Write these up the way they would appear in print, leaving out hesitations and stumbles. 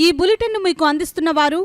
ఈ బులెటిన్ మీకు అందిస్తున్న వారు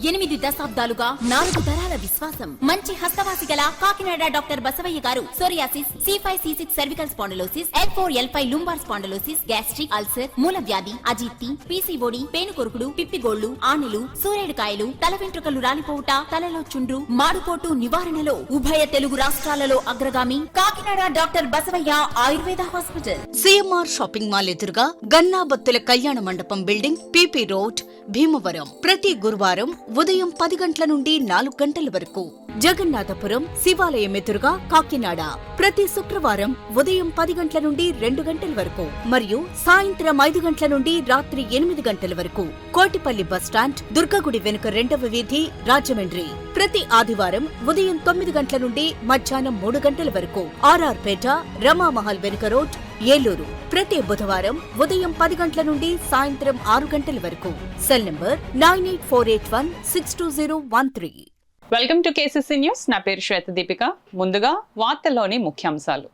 8 దశాబ్దాలుగా 4 తరాల విశ్వాసం. మంచి హస్తవాసి గల కాకినాడ డాక్టర్ బసవయ్య గారు psoriasis, C5C6 cervical spondylosis, L4L5 lumbar spondylosis, gastric ulcer, మూల వ్యాధి, అజీర్తి, PCOD, పేనుకొరుకుడు, పిప్పిగోళ్లు, ఆనెలు, సూరేడుకాయలు, తల వెంట్రుకలు రాలిపోవుట, తలలో చుండ్రు, మాడుపోటు నివారణలో ఉభయ తెలుగు రాష్ట్రాలలో అగ్రగామి Kakinada doctor Basavaiah Ayurveda hospital. CMR shopping mall ఎదురుగా గన్నాబత్తుల కళ్యాణ మండపం బిల్డింగ్, PP రోడ్, భీమవరం. ప్రతి గురువారం ఉదయం 10 గంటల నుండి 4 గంటల వరకు. జగన్నాథపురం శివాలయం ఎదురుగా కాకినాడ ప్రతి శుక్రవారం ఉదయం 10 గంటల నుండి 2 గంటల వరకు మరియు సాయంత్రం 5 గంటల నుండి రాత్రి 8 గంటల వరకు. కోటిపల్లి బస్టాండ్, దుర్గగుడి వెనుక 2వ వీధి, రాజమండ్రి ప్రతి ఆదివారం ఉదయం 9 గంటల నుండి మధ్యాహ్నం 3 గంటల వరకు. RR పేట, రమామహల్ వెనుక రోడ్, ఏలూరు ప్రతి బుధవారం ఉదయం 10 గంటల నుండి సాయంత్రం 6 గంటల వరకు. Cell number 9848162013. Welcome to KCC news. నా పేరు శ్వేత దీపిక. ముందుగా వార్తల్లోని ముఖ్యాంశాలు.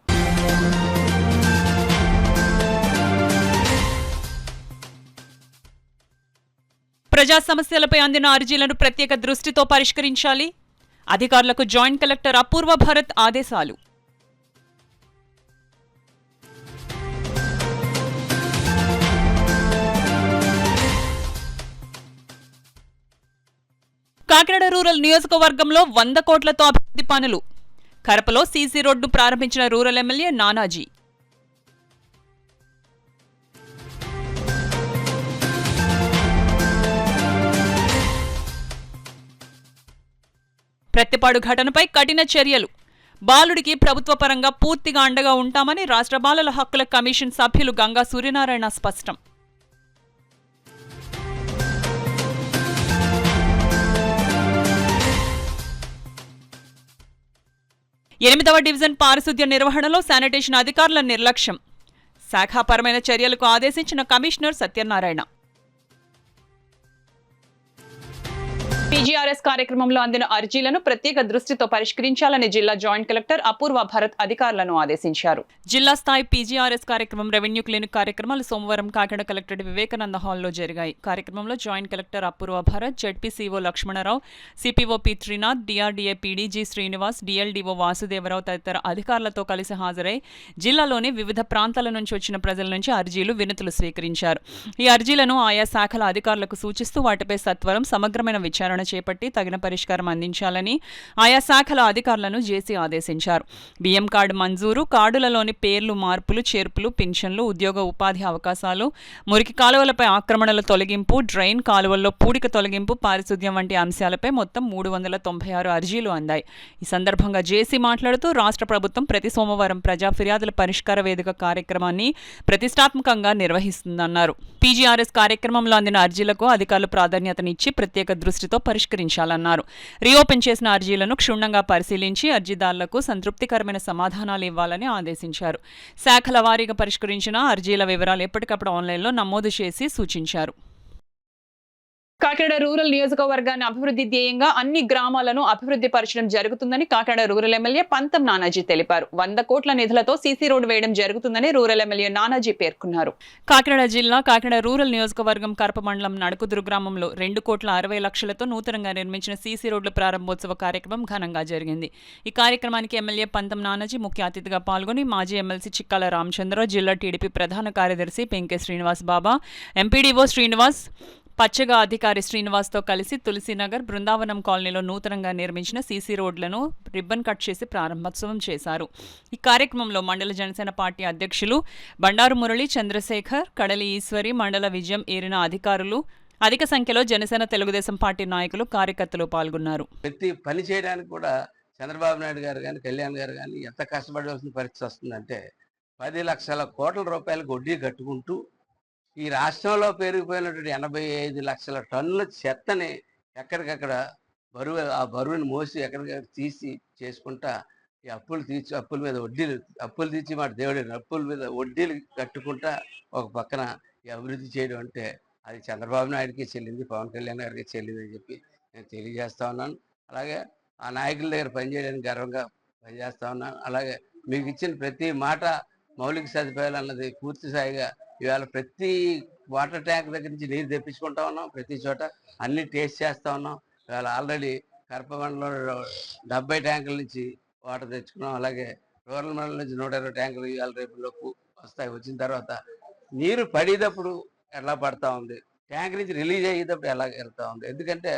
ప్రజా సమస్యలపై అందిన అర్జీలను ప్రత్యేక దృష్టితో పరిష్కరించాలి. అధికారులకు జాయింట్ కలెక్టర్ అపూర్వ భరత్ ఆదేశాలు. కాకినాడ రూరల్ నియోజకవర్గంలో 100 కోట్లతో అభివృద్ధి పనులు. కరపలో CC రోడ్డును ప్రారంభించిన రూరల్ ఎమ్మెల్యే నానాజీ. ప్రత్తిపాడు ఘటనపై కఠిన చర్యలు. బాలుడికి ప్రభుత్వ పరంగా పూర్తిగా అండగా ఉంటామని రాష్ట్ర బాలల హక్కుల కమిషన్ సభ్యులు గంగా సూర్యనారాయణ స్పష్టం. 8వ డివిజన్ పారిశుద్ధ్య నిర్వహణలో శానిటేషన్ అధికారుల నిర్లక్ష్యం. శాఖాపరమైన చర్యలకు ఆదేశించిన కమిషనర్ సత్యనారాయణ. PGRS కార్యక్రమంలో అందిన అర్జీలను ప్రత్యేక దృష్టితో పరిష్కరించాలని జిల్లా జాయింట్ కలెక్టర్ అపూర్వ భరత్ అధికారులను ఆదేశించారు. జిల్లా స్థాయి PGRS కార్యక్రమం రెవెన్యూ క్లినిక్ కార్యక్రమాలు సోమవారం కాకినాడ కలెక్టరేట్ వివేకానంద హాల్లో జరిగాయి. కార్యక్రమంలో joint collector Apoorva Bharat, ZPCO Lakshmanarao, CPO P Trinath, DRDA PDG Srinivas, DLDO Vasudevarao తదితర అధికారులతో కలిసి హాజరై జిల్లాలోని వివిధ ప్రాంతాల నుంచి వచ్చిన ప్రజల నుంచి అర్జీలు, వినతులు స్వీకరించారు. ఈ అర్జీలను ఆయా శాఖల అధికారులకు సూచిస్తూ వాటిపై సత్వరం సమగ్రమైన విచారణ చేపట్టి తగిన పరిష్కారం అందించాలని ఆయా శాఖల అధికారులను జేసీ ఆదేశించారు. బియ్యం కార్డు మంజూరు, కార్డులలోని పేర్లు మార్పులు, చేర్పులు, పింఛన్లు, ఉద్యోగ ఉపాధి అవకాశాలు, మురికి కాలువలపై ఆక్రమణల తొలగింపు, డ్రైన్ కాలువల్లో పూడిక తొలగింపు, పారిశుద్ధ్యం వంటి అంశాలపై మొత్తం 396 అర్జీలు అందాయి. ఈ సందర్భంగా జేసీ మాట్లాడుతూ రాష్ట్ర ప్రభుత్వం ప్రతి సోమవారం ప్రజా ఫిర్యాదుల పరిష్కార వేదిక కార్యక్రమాన్ని ప్రతిష్టాత్మకంగా నిర్వహిస్తుందన్నారు. PGRS కార్యక్రమంలో అందిన అర్జీలకు అధికారులు ప్రాధాన్యతనిచ్చి ప్రత్యేక దృష్టితో పరిష్కరించాలన్నారు. రీఓపెన్ చేసిన అర్జీలను క్షుణ్ణంగా పరిశీలించి అర్జీదారులకు సంతృప్తికరమైన సమాధానాలు ఇవ్వాలని ఆదేశించారు. శాఖల వారీగా పరిష్కరించిన అర్జీల వివరాలు ఎప్పటికప్పుడు ఆన్లైన్లో నమోదు చేసి సూచించారు. కాకినాడ రూరల్ నియోజకవర్గాన్ని అభివృద్ధి ధ్యేయంగా అన్ని గ్రామాలను అభివృద్ధి పరచడం జరుగుతుందని కాకినాడ రూరల్ ఎమ్మెల్యే పంతం నానాజీ తెలిపారు. 100 కోట్ల నిధులతో CC రోడ్డు వేయడం జరుగుతుందని రూరల్ ఎమ్మెల్యే నానాజీ పేర్కొన్నారు. కాకినాడ జిల్లా కాకినాడ రూరల్ నియోజకవర్గం కరప మండలం నడుకుదురు గ్రామంలో 2,60,00,000తో నూతనంగా నిర్మించిన CC రోడ్ల ప్రారంభోత్సవ కార్యక్రమం ఘనంగా జరిగింది. ఈ కార్యక్రమానికి ఎమ్మెల్యే పంతం నానాజీ ముఖ్య అతిథిగా పాల్గొని మాజీ ఎమ్మెల్సీ చిక్కాల రామచంద్రరావు, జిల్లా టీడీపీ ప్రధాన కార్యదర్శి పెంకే శ్రీనివాస్ బాబా, ఎంపీడీఓ శ్రీనివాస్, పచ్చగా అధికారి శ్రీనివాస్తో కలిసి తులసీనగర్, బృందావనం కాలనీలో నూతనంగా నిర్మించిన CC రోడ్లను రిబ్బన్ కట్ చేసి ప్రారంభోత్సవం చేశారు. ఈ కార్యక్రమంలో మండల జనసేన పార్టీ అధ్యక్షులు బండారు మురళి, చంద్రశేఖర్, కడలి ఈశ్వరి, మండల విజయం ఏరిన అధికారులు, అధిక సంఖ్యలో జనసేన తెలుగుదేశం పార్టీ నాయకులు, కార్యకర్తలు పాల్గొన్నారు. ప్రతి పని చేయడానికి కూడా చంద్రబాబు నాయుడు గారు కానీ, కళ్యాణ్ గారు కానీ ఎంత కష్టపడవలసిన పరిస్థితి వస్తుందంటే 10 లక్షల కోట్ల రూపాయలకు వడ్డీ కట్టుకుంటూ ఈ రాష్ట్రంలో పెరిగిపోయినటువంటి 85 లక్షల టన్నుల చెత్తని ఎక్కడికక్కడ ఆ బరువుని మోసి ఎక్కడికక్కడ తీసి చేసుకుంటా ఈ అప్పుల మీద అప్పులు తీర్చి మాట దేవుడి అప్పుల మీద వడ్డీలు కట్టుకుంటా ఒక పక్కన ఈ అభివృద్ధి చేయడం అంటే అది చంద్రబాబు నాయుడికి చెల్లింది, పవన్ కళ్యాణ్ గారికి చెల్లింది అని చెప్పి నేను తెలియజేస్తా ఉన్నాను. అలాగే ఆ నాయకుల దగ్గర పనిచేయడానికి గర్వంగా పనిచేస్తా ఉన్నాను. అలాగే మీకు ఇచ్చిన ప్రతి మాట మౌలిక సదుపాయాలు అన్నది పూర్తి స్థాయిగా ఇవాళ ప్రతి వాటర్ ట్యాంక్ దగ్గర నుంచి నీరు తెప్పించుకుంటా ఉన్నాం. ప్రతి చోట అన్ని టేస్ట్ చేస్తూ ఉన్నాం. ఇవాళ ఆల్రెడీ కడప మండలంలో 70 ట్యాంకుల నుంచి వాటర్ తెచ్చుకున్నాం. అలాగే రూరల్ మండలం నుంచి 120 ట్యాంకులు ఇవాళ రేపులోపు వస్తాయి. వచ్చిన తర్వాత నీరు పడేటప్పుడు ఎలా పడతా ఉంది, ట్యాంక్ నుంచి రిలీజ్ అయ్యేటప్పుడు ఎలా వెళ్తా ఉంది. ఎందుకంటే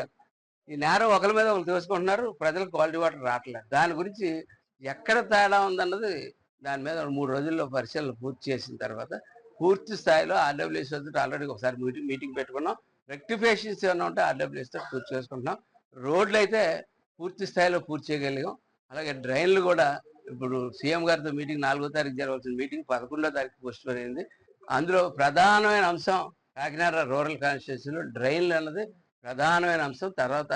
ఈ నేరం ఒకరి మీద ఒకరు తోసుకుంటున్నారు, ప్రజలకు క్వాలిటీ వాటర్ రావట్లేదు. దాని గురించి ఎక్కడ తేడా ఉందన్నది దాని మీద 3 రోజుల్లో పరిశీలన పూర్తి చేసిన తర్వాత పూర్తి స్థాయిలో ఆర్డబ్ల్యూఎస్ తోటి ఆల్రెడీ ఒకసారి మీటింగ్ పెట్టుకున్నాం. రెక్టిఫికేషన్స్ ఏమైనా ఉంటే ఆర్డబ్ల్యూఎస్ తోటి పూర్తి చేసుకుంటున్నాం. రోడ్లు అయితే పూర్తి స్థాయిలో పూర్తి చేయగలిగాం. అలాగే డ్రైన్లు కూడా ఇప్పుడు సీఎం గారితో మీటింగ్ 4వ తారీఖు జరగాల్సిన మీటింగ్ 11వ తారీఖు పోస్ట్ పోన్ అయింది. అందులో ప్రధానమైన అంశం కాకినాడ రూరల్ కాన్స్టిట్యూన్సీలో డ్రైన్లు అన్నది ప్రధానమైన అంశం. తర్వాత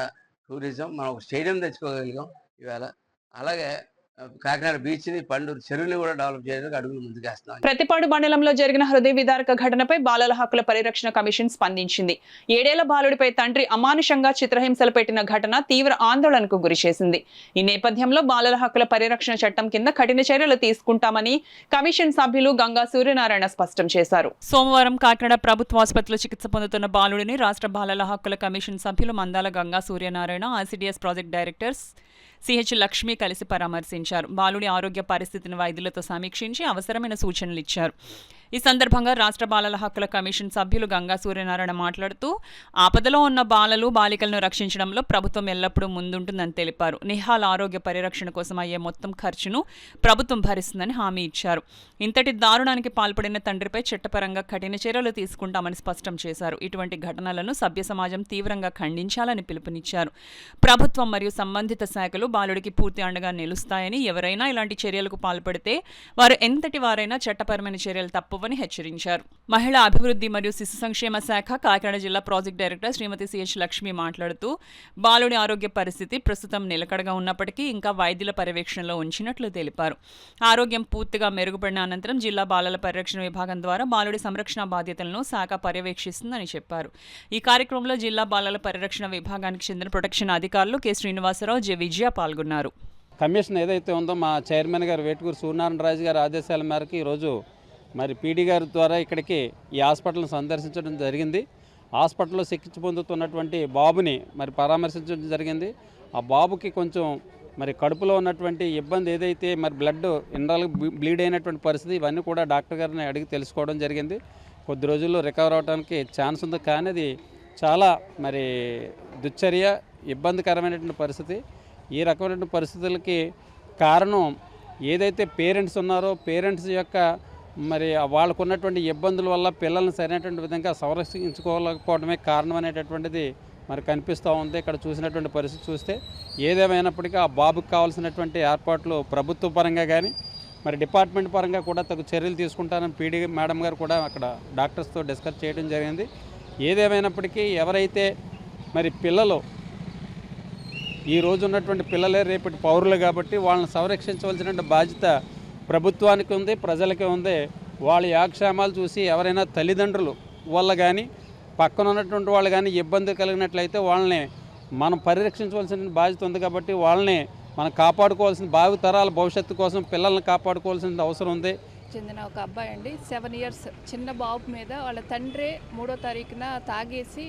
టూరిజం, మనం ఒక స్టేడియం తెచ్చుకోగలిగాం ఇవాళ. అలాగే కాకినాడ బీచ్ని, పండూరు చెరువుని కూడా డెవలప్ చేయడానికి అడుగులు ముందుకేస్తున్నాం. ప్రతిపాడు మండలంలో జరిగిన హృదయ విదారక ఘటనపై బాలల హక్కుల పరిరక్షణ కమిషన్ స్పందించింది. 7 ఏళ్ల బాలుడిపై తండ్రి అమానుషంగా చిత్రహింసలు పెట్టిన ఘటన తీవ్ర ఆందోళనకు గురిచేసింది. ఈ నేపథ్యంలో బాలల హక్కుల పరిరక్షణ చట్టం కింద కఠిన చర్యలు తీసుకుంటామని కమిషన్ సభ్యులు గంగా సూర్యనారాయణ స్పష్టం చేశారు. సోమవారం కాకినాడ ప్రభుత్వ ఆసుపత్రిలో చికిత్స పొందుతున్న బాలుడిని రాష్ట్ర బాలల హక్కుల కమిషన్ సభ్యులు Mandala Ganga Suryanarayana, ICDS project directors CH Lakshmi కలిసి పరామర్శించారు. బాలుడి ఆరోగ్య పరిస్థితిని వైద్యులతో సమీక్షించి అవసరమైన సూచనలు ఇచ్చారు. ఈ సందర్భంగా రాష్ట్ర బాలల హక్కుల కమిషన్ సభ్యులు గంగా సూర్యనారాయణ మాట్లాడుతూ ఆపదలో ఉన్న బాలలు బాలికలను రక్షించడంలో ప్రభుత్వం ఎల్లప్పుడూ ముందుంటుందని తెలిపారు. నిహాల్ ఆరోగ్య పరిరక్షణ కోసం అయ్యే మొత్తం ఖర్చును ప్రభుత్వం భరిస్తుందని హామీ ఇచ్చారు. ఇంతటి దారుణానికి పాల్పడిన తండ్రిపై చట్టపరంగా కఠిన చర్యలు తీసుకుంటామని స్పష్టం చేశారు. ఇటువంటి ఘటనలను సభ్య సమాజం తీవ్రంగా ఖండించాలని పిలుపునిచ్చారు. ప్రభుత్వం మరియు సంబంధిత శాఖలు బాలుడికి పూర్తి అండగా నిలుస్తాయని, ఎవరైనా ఇలాంటి చర్యలకు పాల్పడితే వారు ఎంతటి వారైనా చట్టపరమైన చర్యలు తప్పవని హెచ్చరించారు. మహిళా అభివృద్ధి మరియు శిశు సంక్షేమ శాఖ కాకినాడ జిల్లా ప్రాజెక్ట్ డైరెక్టర్ శ్రీమతి సిహెచ్ లక్ష్మి మాట్లాడుతూ బాలుడి ఆరోగ్య పరిస్థితి ప్రస్తుతం నిలకడగా ఉన్నప్పటికీ ఇంకా వైద్యుల పర్యవేక్షణలో ఉంచినట్లు తెలిపారు. ఆరోగ్యం పూర్తిగా మెరుగుపడిన అనంతరం జిల్లా బాలల పరిరక్షణ విభాగం ద్వారా బాలుడి సంరక్షణ బాధ్యతలను శాఖ పర్యవేక్షిస్తుందని చెప్పారు. ఈ కార్యక్రమంలో జిల్లా బాలల పరిరక్షణ విభాగానికి చెందిన ప్రొటెక్షన్ అధికారులు కె శ్రీనివాసరావు, జె విజయ పాల్గొన్నారు. కమిషన్ ఏదైతే ఉందో మా చైర్మన్ గారు వేటుకూరు సూర్యనారాయణ రాజు గారి ఆదేశాల మేరకు ఈరోజు మరి పీడీ గారి ద్వారా ఇక్కడికి ఈ హాస్పిటల్ని సందర్శించడం జరిగింది. హాస్పిటల్లో చికిత్స పొందుతున్నటువంటి బాబుని మరి పరామర్శించడం జరిగింది. ఆ బాబుకి కొంచెం మరి కడుపులో ఉన్నటువంటి ఇబ్బంది ఏదైతే మరి బ్లడ్ ఇన్నరాలుగా బ్లీడ్ అయినటువంటి పరిస్థితి, ఇవన్నీ కూడా డాక్టర్ గారిని అడిగి తెలుసుకోవడం జరిగింది. కొద్ది రోజుల్లో రికవర్ అవడానికి ఛాన్స్ ఉంది, కానీ అది చాలా మరి దుశ్చర్య, ఇబ్బందికరమైనటువంటి పరిస్థితి. ఈ రకమైనటువంటి పరిస్థితులకి కారణం ఏదైతే పేరెంట్స్ ఉన్నారో పేరెంట్స్ యొక్క మరి వాళ్ళకు ఉన్నటువంటి ఇబ్బందుల వల్ల పిల్లల్ని సరైనటువంటి విధంగా సంరక్షించుకోలేకపోవడమే కారణం అనేటటువంటిది మరి కనిపిస్తూ ఉంది. ఇక్కడ చూసినటువంటి పరిస్థితి చూస్తే ఏదేమైనప్పటికీ ఆ బాబుకి కావాల్సినటువంటి ఏర్పాట్లు ప్రభుత్వ పరంగా కానీ మరి డిపార్ట్మెంట్ పరంగా కూడా తగు చర్యలు తీసుకుంటారని పీడీ మేడం గారు కూడా అక్కడ డాక్టర్స్తో డిస్కస్ చేయడం జరిగింది. ఏదేమైనప్పటికీ ఎవరైతే మరి పిల్లలు ఈ రోజు ఉన్నటువంటి పిల్లలే రేపటి పౌరులు కాబట్టి వాళ్ళని సంరక్షించవలసిన బాధ్యత ప్రభుత్వానికి ఉంది, ప్రజలకే ఉంది. వాళ్ళ యాక్షేమాలు చూసి ఎవరైనా తల్లిదండ్రులు వల్ల కానీ పక్కన ఉన్నటువంటి వాళ్ళు కానీ ఇబ్బంది కలిగినట్లయితే వాళ్ళని మనం పరిరక్షించవలసిన బాధ్యత ఉంది. కాబట్టి వాళ్ళని మనం కాపాడుకోవాల్సిన భావి తరాల భవిష్యత్తు కోసం పిల్లల్ని కాపాడుకోవాల్సిన అవసరం ఉంది. చెందిన ఒక అబ్బాయి అండి, 7 years చిన్న బాబు మీద వాళ్ళ తండ్రి 3వ తారీఖున తాగేసి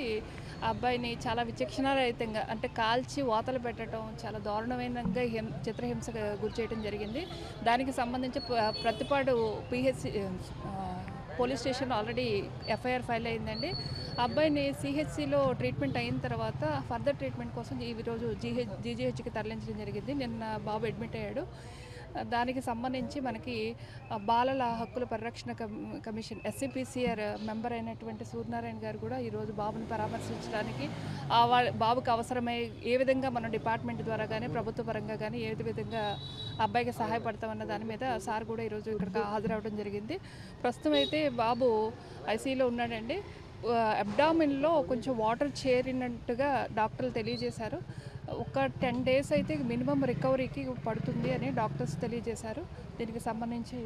ఆ అబ్బాయిని చాలా విచక్షణారహితంగా అంటే కాల్చి వాతలు పెట్టడం, చాలా దారుణమైనగా చిత్రహింసకు గురి చేయడం జరిగింది. దానికి సంబంధించి Prathipadu PHC police station already FIR file అయిందండి. ఆ అబ్బాయిని సిహెచ్సిలో ట్రీట్మెంట్ అయిన తర్వాత ఫర్దర్ ట్రీట్మెంట్ కోసం ఈరోజు జీజీహెచ్కి తరలించడం జరిగింది. నిన్న బాబు అడ్మిట్ అయ్యాడు. దానికి సంబంధించి మనకి బాలల హక్కుల పరిరక్షణ కమిషన్ ఎస్సీపీసీఆర్ మెంబర్ అయినటువంటి సూర్యనారాయణ గారు కూడా ఈరోజు బాబుని పరామర్శించడానికి బాబుకి అవసరమై ఏ విధంగా మనం డిపార్ట్మెంట్ ద్వారా కానీ ప్రభుత్వ పరంగా కానీ ఏ విధంగా అబ్బాయికి సహాయపడతామన్న దాని మీద సార్ కూడా ఈరోజు ఇక్కడికి హాజరవడం జరిగింది. ప్రస్తుతం అయితే బాబు ఐసీయూలో ఉన్నాడండి. అబ్డామిన్లో కొంచెం వాటర్ చేరినట్టుగా డాక్టర్లు తెలియజేశారు. ఒక 10 days అయితే మినిమం రికవరీకి పడుతుంది అని డాక్టర్స్ తెలియజేశారు. దీనికి సంబంధించి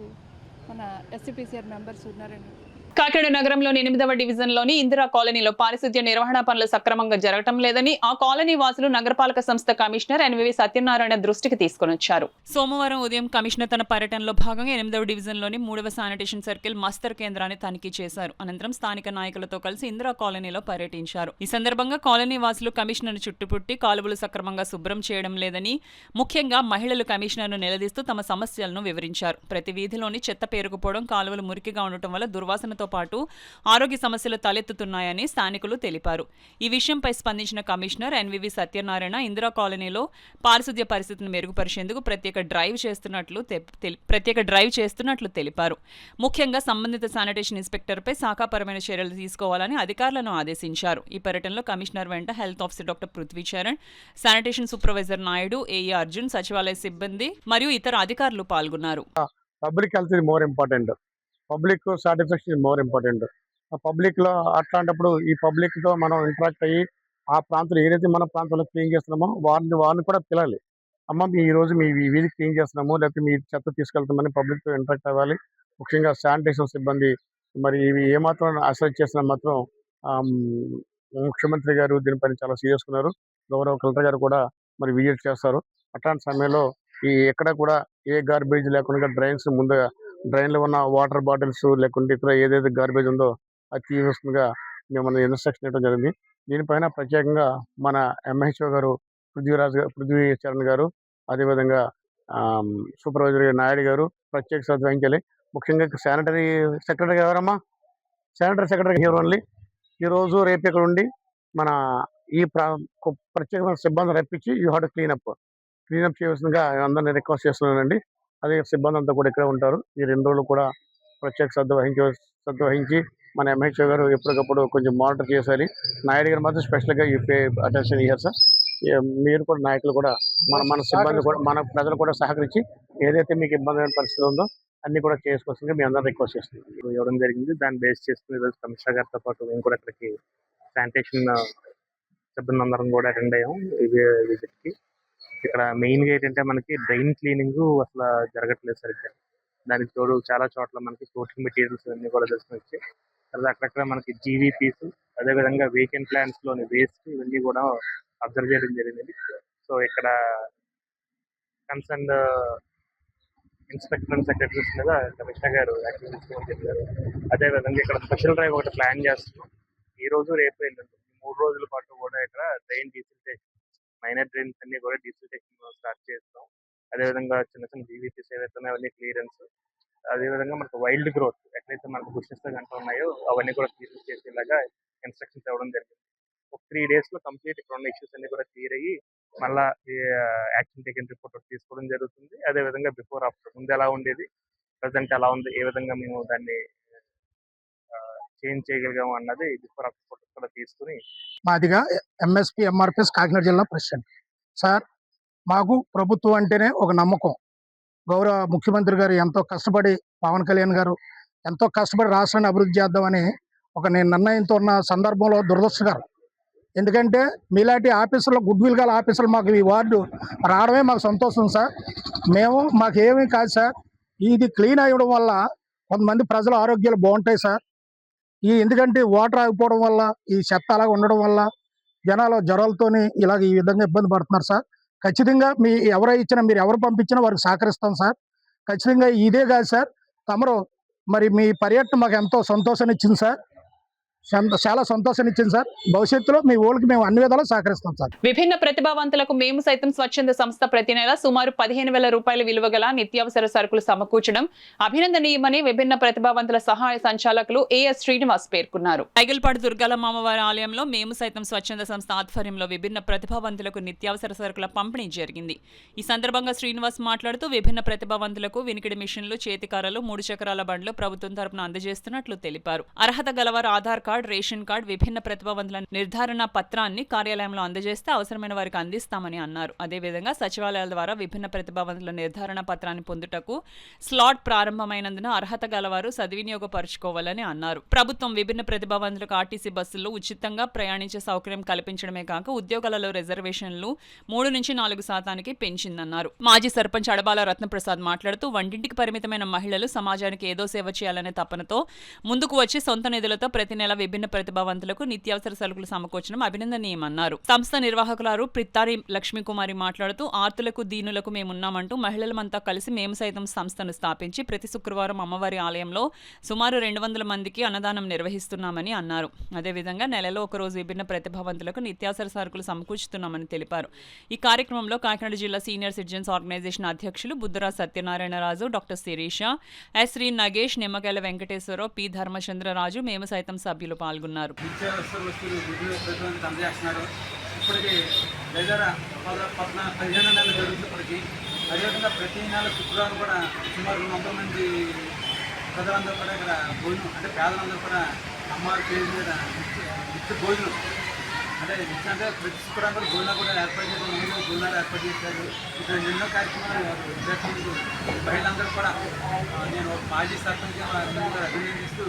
మన ఎస్సీపీసీఆర్ మెంబర్స్ ఉన్నారండి. కాకినాడ నగరంలోని 8వ డివిజన్లోని ఇందిరా కాలనీలో పారిశుద్ధ్య నిర్వహణ పనులు సక్రమంగా జరగటం లేదని ఆ కాలనీ వాసులు నగరపాలక సంస్థ కమిషనర్ ఎన్వివి సత్యనారాయణ దృష్టికి తీసుకొనొచ్చారు. సోమవారం ఉదయం కమిషనర్ తన పర్యటనలో భాగంగా 8వ డివిజన్లోని 3వ శానిటేషన్ సర్కిల్ మస్తర్ కేంద్రాన్ని తనిఖీ చేశారు. అనంతరం స్థానిక నాయకులతో కలిసి ఇందిరా కాలనీలో పర్యటించారు. ఈ సందర్భంగా కాలనీ వాసులు కమిషనర్ చుట్టుపుట్టి కాలువలు సక్రమంగా శుభ్రం చేయడం లేదని, ముఖ్యంగా మహిళలు కమిషనర్ను నిలదీస్తూ తమ సమస్యలను వివరించారు. ప్రతి వీధిలోని చెత్త పేరుకుపోవడం, కాలువలు మురికిగా ఉండటం వల్ల దుర్వాసనతో పాటు ఆరోగ్య సమస్యలు తలెత్తుతున్నాయని స్థానికులు తెలిపారు. ఈ విషయంపై స్పందించిన కమిషనర్ ఎన్వివి సత్యనారాయణ ఇందిరా కాలనీలో పారిశుద్ధ్య పరిస్థితిని మెరుగుపరిచేందుకు ప్రత్యేక డ్రైవ్ చేస్తున్నట్లు తెలిపారు. ముఖ్యంగా సంబంధిత శానిటేషన్ ఇన్స్పెక్టర్పై శాఖాపరమైన చర్యలు తీసుకోవాలని అధికారులను ఆదేశించారు. ఈ పర్యటనలో కమిషనర్ వెంట health officer doctor Prithvi Charan, sanitation supervisor Naidu, AE Arjun, సచివాలయ సిబ్బంది మరియు ఇతర అధికారులు పాల్గొన్నారు. Public health is more important, public satisfaction is more important. Public లో అట్లాంటప్పుడు ఈ పబ్లిక్ తో మనం ఇంటరాక్ట్ అయ్యి ఆ ప్రాంతంలో ఏదైతే మన ప్రాంతంలో క్లీన్ చేస్తున్నామో వారిని కూడా పిలాలి. అమ్మ ఈ రోజు మీ వీధి క్లీన్ చేస్తున్నాము, లేకపోతే మీ చెత్త తీసుకెళ్తామని పబ్లిక్ తో ఇంటరాక్ట్ అవ్వాలి. ముఖ్యంగా శానిటేషన్ సిబ్బంది మరి ఇవి ఏమాత్రం అసెస్ చేసినా మాత్రం ముఖ్యమంత్రి గారు దీనిపైన చాలా సీరియస్ ఉన్నారు. గౌరవ కలెక్టర్ గారు కూడా మరి విజిట్ చేస్తారు. అట్లాంటి సమయంలో ఎక్కడ కూడా ఏ గార్బేజ్ లేకుండా డ్రైన్స్ ముందుగా డ్రైన్లో ఉన్న వాటర్ బాటిల్స్ లేకుంటే ఇతర ఏదైతే గార్బేజ్ ఉందో అది తీసేస్తుందిగా మేము ఇన్స్ట్రక్షన్ ఇవ్వడం జరిగింది. దీనిపైన ప్రత్యేకంగా మన ఎంహెచ్ఓ గారు పృథ్వీచరణ్ గారు, అదేవిధంగా సూపర్వైజర్ నాయుడు గారు ప్రత్యేక శ్రద్ధ వహించాలి. ముఖ్యంగా శానిటరీ సెక్రటరీ ఎవరమ్మా? శానిటరీ సెక్రటరీ ఓన్లీ ఈరోజు రేపు ఇక్కడ ఉండి మన ఈ ప్రత్యేకమైన సిబ్బంది రప్పించి యూ హ్యావ్ టు క్లీనప్ చేయవలసిందిగా అందరినీ రిక్వెస్ట్ చేస్తున్నానండి. అదే సిబ్బంది అంతా కూడా ఇక్కడే ఉంటారు. ఈ 2 రోజులు కూడా ప్రత్యేక శ్రద్ధ వహించి మన ఎంహెచ్ఓ గారు ఎప్పటికప్పుడు కొంచెం మానిటర్ చేయాలి. నాయుడు గారు మాత్రం స్పెషల్గా ఈ పే అటెన్షన్ ఇయ్యారు సార్. మీరు కూడా నాయకులు కూడా మన సిబ్బంది కూడా మన ప్రజలు కూడా సహకరించి ఏదైతే మీకు ఇబ్బంది పరిస్థితి ఉందో అన్ని కూడా చేసుకోవాల్సిందిగా మీ అందరూ రిక్వెస్ట్ చేస్తున్నాం. ఇవ్వడం జరిగింది. దాన్ని బేస్ చేసుకుని ఈరోజు కమిషనర్ గారితో పాటు మేము కూడా ఇక్కడికి శానిటేషన్ సిబ్బంది అందరం కూడా అటెండ్ అయ్యాం ఈ విజిట్కి. ఇక్కడ మెయిన్గా ఏంటంటే మనకి డ్రైన్ క్లీనింగ్ అసలు జరగట్లేదు సరిగ్గా. దానికి తోడు చాలా చోట్ల మనకి సోర్సింగ్ మెటీరియల్స్ అన్నీ కూడా దర్శనం వచ్చాయి. తర్వాత అక్కడక్కడ మనకి జీవీపీస్, అదేవిధంగా వేకెంట్ ప్లాంట్స్లోని వేస్ట్ ఇవన్నీ కూడా అబ్జర్వ్ చేయడం జరిగింది. సో ఇక్కడ కన్సర్న్ ఇన్స్పెక్టర్ అండ్ సెక్రటరీస్ మీద కమిషనర్ గారు యాక్షన్ తీసుకోమని చెప్పారు. అదేవిధంగా ఇక్కడ స్పెషల్ డ్రైవ్ ఒకటి ప్లాన్ చేస్తున్నాం. ఈ రోజు రేపు 3 రోజుల పాటు కూడా ఇక్కడ డ్రైన్ డీసిల్టేషన్, మైనర్ డ్రైన్స్ అన్ని కూడా డీసిల్టేషన్ స్టార్ట్ చేస్తాం. అదేవిధంగా చిన్న చిన్న జీవీపీస్ ఏవైతే ఉన్నాయో అవన్నీ క్లియరెన్స్, అదేవిధంగా మనకు వైల్డ్ గ్రోత్ ఎట్లయితే మనకు బుషెస్ గంట ఉన్నాయో అవన్నీ కూడా క్లియర్ చేసేలాగా ఇన్స్ట్రక్షన్స్ ఇవ్వడం జరిగింది. ఒక 3 days లో కంప్లీట్ ఇక్కడ ఉన్న ఇష్యూస్ అన్ని కూడా క్లియర్ అయ్యి మళ్ళా యాక్షన్ టేకెన్ రిపోర్ట్ తీసుకోవడం జరుగుతుంది. అదేవిధంగా బిఫోర్ ఆఫ్టర్ ముందు ఎలా ఉండేది, ప్రజెంట్ ఎలా ఉంది, ఏ విధంగా మేము దాన్ని చేంజ్ చేయగలిగాము అన్నది బిఫోర్ ఆఫ్టర్ ఫోటోస్ కూడా తీసుకుని. మాదిగా ఎంఎస్పి ఎంఆర్పిఎస్ కాకినాడ జిల్లా ప్రెసిడెంట్ సార్. మాకు ప్రభుత్వం అంటేనే ఒక నమ్మకం. గౌరవ ముఖ్యమంత్రి గారు ఎంతో కష్టపడి, పవన్ కళ్యాణ్ గారు ఎంతో కష్టపడి రాష్ట్రాన్ని అభివృద్ధి చేద్దామని ఒక నిర్ణయంతో ఉన్న సందర్భంలో దురదృష్టకరం. ఎందుకంటే మీలాంటి ఆఫీసులో గుడ్ విల్ గల ఆఫీసులు మాకు ఈ వార్డు రావడమే మాకు సంతోషం సార్. మాకు ఏమీ కాదు సార్. ఇది క్లీన్ అవ్వడం వల్ల కొంతమంది ప్రజల ఆరోగ్యాలు బాగుంటాయి సార్. ఎందుకంటే వాటర్ ఆగిపోవడం వల్ల, ఈ చెత్త అలాగ ఉండడం వల్ల జనాలు జ్వరాలతోని ఇలాగ ఈ విధంగా ఇబ్బంది పడుతున్నారు సార్. ఖచ్చితంగా మీరు ఎవరు పంపించినా వారికి సహకరిస్తాం సార్. ఖచ్చితంగా ఇదే కాదు సార్, తమరు మరి మీ పర్యటన మాకు ఎంతో సంతోషాన్ని ఇచ్చింది సార్. చాలా సంతోషాన్ని ఇచ్చింది సార్. భవిష్యత్తులో మీ ఊళ్ళకి మేము అన్ని విధాలు సహకరిస్తాం సార్. విభిన్న ప్రతిభావంతులకు మేము సైతం స్వచ్ఛంద సంస్థ ప్రతి నెల సుమారు 15,000 రూపాయల విలువ గల నిత్యావసర సరుకులు సమకూర్చడం అభినందనీయమని విభిన్న ప్రతిభావంతుల సహాయ సంచాలకులు ఏఎస్ శ్రీనివాస్ పేర్కొన్నారు. ఐగల్పాడు దుర్గాలమ్మ అమ్మవారి ఆలయంలో మేము సైతం స్వచ్ఛంద సంస్థ ఆధ్వర్యంలో విభిన్న ప్రతిభావంతులకు నిత్యావసర సరుకుల పంపిణీ జరిగింది. ఈ సందర్భంగా శ్రీనివాస్ మాట్లాడుతూ విభిన్న ప్రతిభావంతులకు వినికిడి మిషన్లు, చేతికారలు, 3 చక్రాల బండ్లు ప్రభుత్వం తరపున అందజేస్తున్నట్లు తెలిపారు. అర్హత గలవారు Aadhaar card, card, ration card, విభిన్న ప్రతిభావంతుల నిర్ధారణ పత్రాన్ని కార్యాలయంలో అందజేస్తే అవసరమైన వారికి అందిస్తామని అన్నారు. అదేవిధంగా సచివాలయాల ద్వారా విభిన్న ప్రతిభావంతుల నిర్ధారణ పత్రాన్ని పొందుటకు స్లాట్ ప్రారంభమైనందున అర్హత గలవారు సద్వినియోగపరుచుకోవాలని అన్నారు. ప్రభుత్వం విభిన్న ప్రతిభావంతులకు ఆర్టీసీ బస్సుల్లో ఉచితంగా ప్రయాణించే సౌకర్యం కల్పించడమే కాక ఉద్యోగాలలో రిజర్వేషన్లు 3-4% పెంచిందన్నారు. మాజీ సర్పంచ్ అడబాల రత్నప్రసాద్ మాట్లాడుతూ వంటింటికి పరిమితమైన మహిళలు సమాజానికి ఏదో సేవ చేయాలనే తపనతో ముందుకు వచ్చి సొంత నిధులతో ప్రతి నెల విభిన్న ప్రతిభావంతులకు నిత్యావసర సరుకులు సమకూర్చడం అభినందనీయమన్నారు. సంస్థ నిర్వాహకురాలు ప్రిత్తారి లక్ష్మీకుమారి మాట్లాడుతూ ఆర్తులకు దీనులకు మేమున్నామంటూ మహిళలమంతా కలిసి మేము సైతం సంస్థను స్థాపించి ప్రతి శుక్రవారం అమ్మవారి ఆలయంలో సుమారు 200 మందికి అన్నదానం నిర్వహిస్తున్నామని అన్నారు. అదేవిధంగా నెలలో ఒకరోజు విభిన్న ప్రతిభావంతులకు నిత్యావసర సరుకులు సమకూర్చుతున్నామని తెలిపారు. ఈ కార్యక్రమంలో కాకినాడ జిల్లా సీనియర్ సిటిజన్స్ ఆర్గనైజేషన్ అధ్యక్షులు బుద్ధరా సత్యనారాయణరాజు, డాక్టర్ శిరీష, ఎస్ శ్రీ నగేష్, నిమ్మకాయల వెంకటేశ్వరరావు, పి ధర్మచంద్రరాజు, మేము సైతం సభ్యులు పాల్గొన్నారు. ఇప్పటికి దగ్గర 15 నెలలు జరుగుతున్నప్పటికీ అదేవిధంగా ప్రతి నెల శుక్రవారం కూడా సుమారు 100 మంది ప్రజలందరూ కూడా ఇక్కడ భోజనం అంటే పేదలందరూ కూడా అమ్మవారి పేరు మీద నిత్య భోజనం అంటే నిత్యం అంటే ప్రతి శుక్రవారం కూడా భోజనాలు కూడా ఏర్పాటు చేశారు. భోజనాలు ఏర్పాటు చేశారు. ఇక్కడ ఎన్నో కార్యక్రమాలు మహిళలందరూ కూడా నేను మాజీ సర్పంచ్ అభినందిస్తూ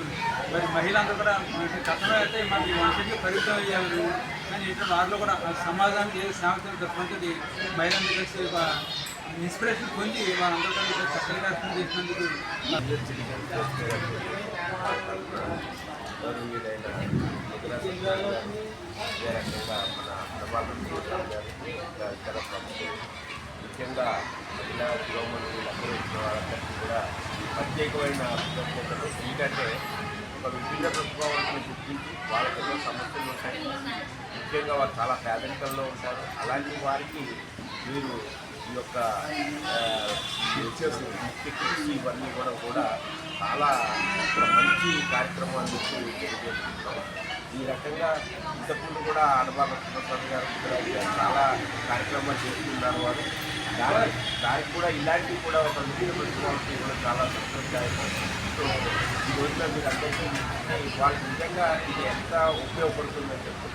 మరి మహిళలందరూ కూడా గతంలో అయితే మనకి వంటకి పరిమితం అయ్యేవారు. కానీ ఇట్లా వారిలో కూడా సమాజానికి ఏ సేవకులు తప్పనిది మహిళలందరూ కలిసి ఒక ఇన్స్పిరేషన్ పొంది వాళ్ళందరూ కూడా చక్కగా కార్యక్రమం చేసినందుకు ముఖ్యంగా మహిళా యువకులు వీళ్ళందరూ వచ్చిన వాళ్ళందరికీ కూడా ప్రత్యేకమైన కృతజ్ఞతలు. ఎందుకంటే ఒక విభిన్న ప్రభుత్వాలను గుర్తించి వాళ్ళకి ఎన్నో సమస్యలు ఉంటాయి. ముఖ్యంగా వారు చాలా పేదరికంలో ఉంటారు. అలాంటి వారికి మీరు ఈ యొక్క ఇవన్నీ కూడా చాలా మంచి కార్యక్రమాలు తెలియజేస్తున్నాం. ఈ రకంగా ఇంతకుముందు కూడా అడబాల రత్నప్రసాద్ గారు చాలా కార్యక్రమాలు చేస్తున్నారు. వారు దానికి కూడా ఇలాంటివి కూడా ఒక విభిన్న ప్రభుత్వానికి కూడా చాలా సంతోషదాయకం. సో ఈ రోజున మీరు అందరికీ వాళ్ళకి నిజంగా ఇది ఎంత ఉపయోగపడుతుందని చెప్పి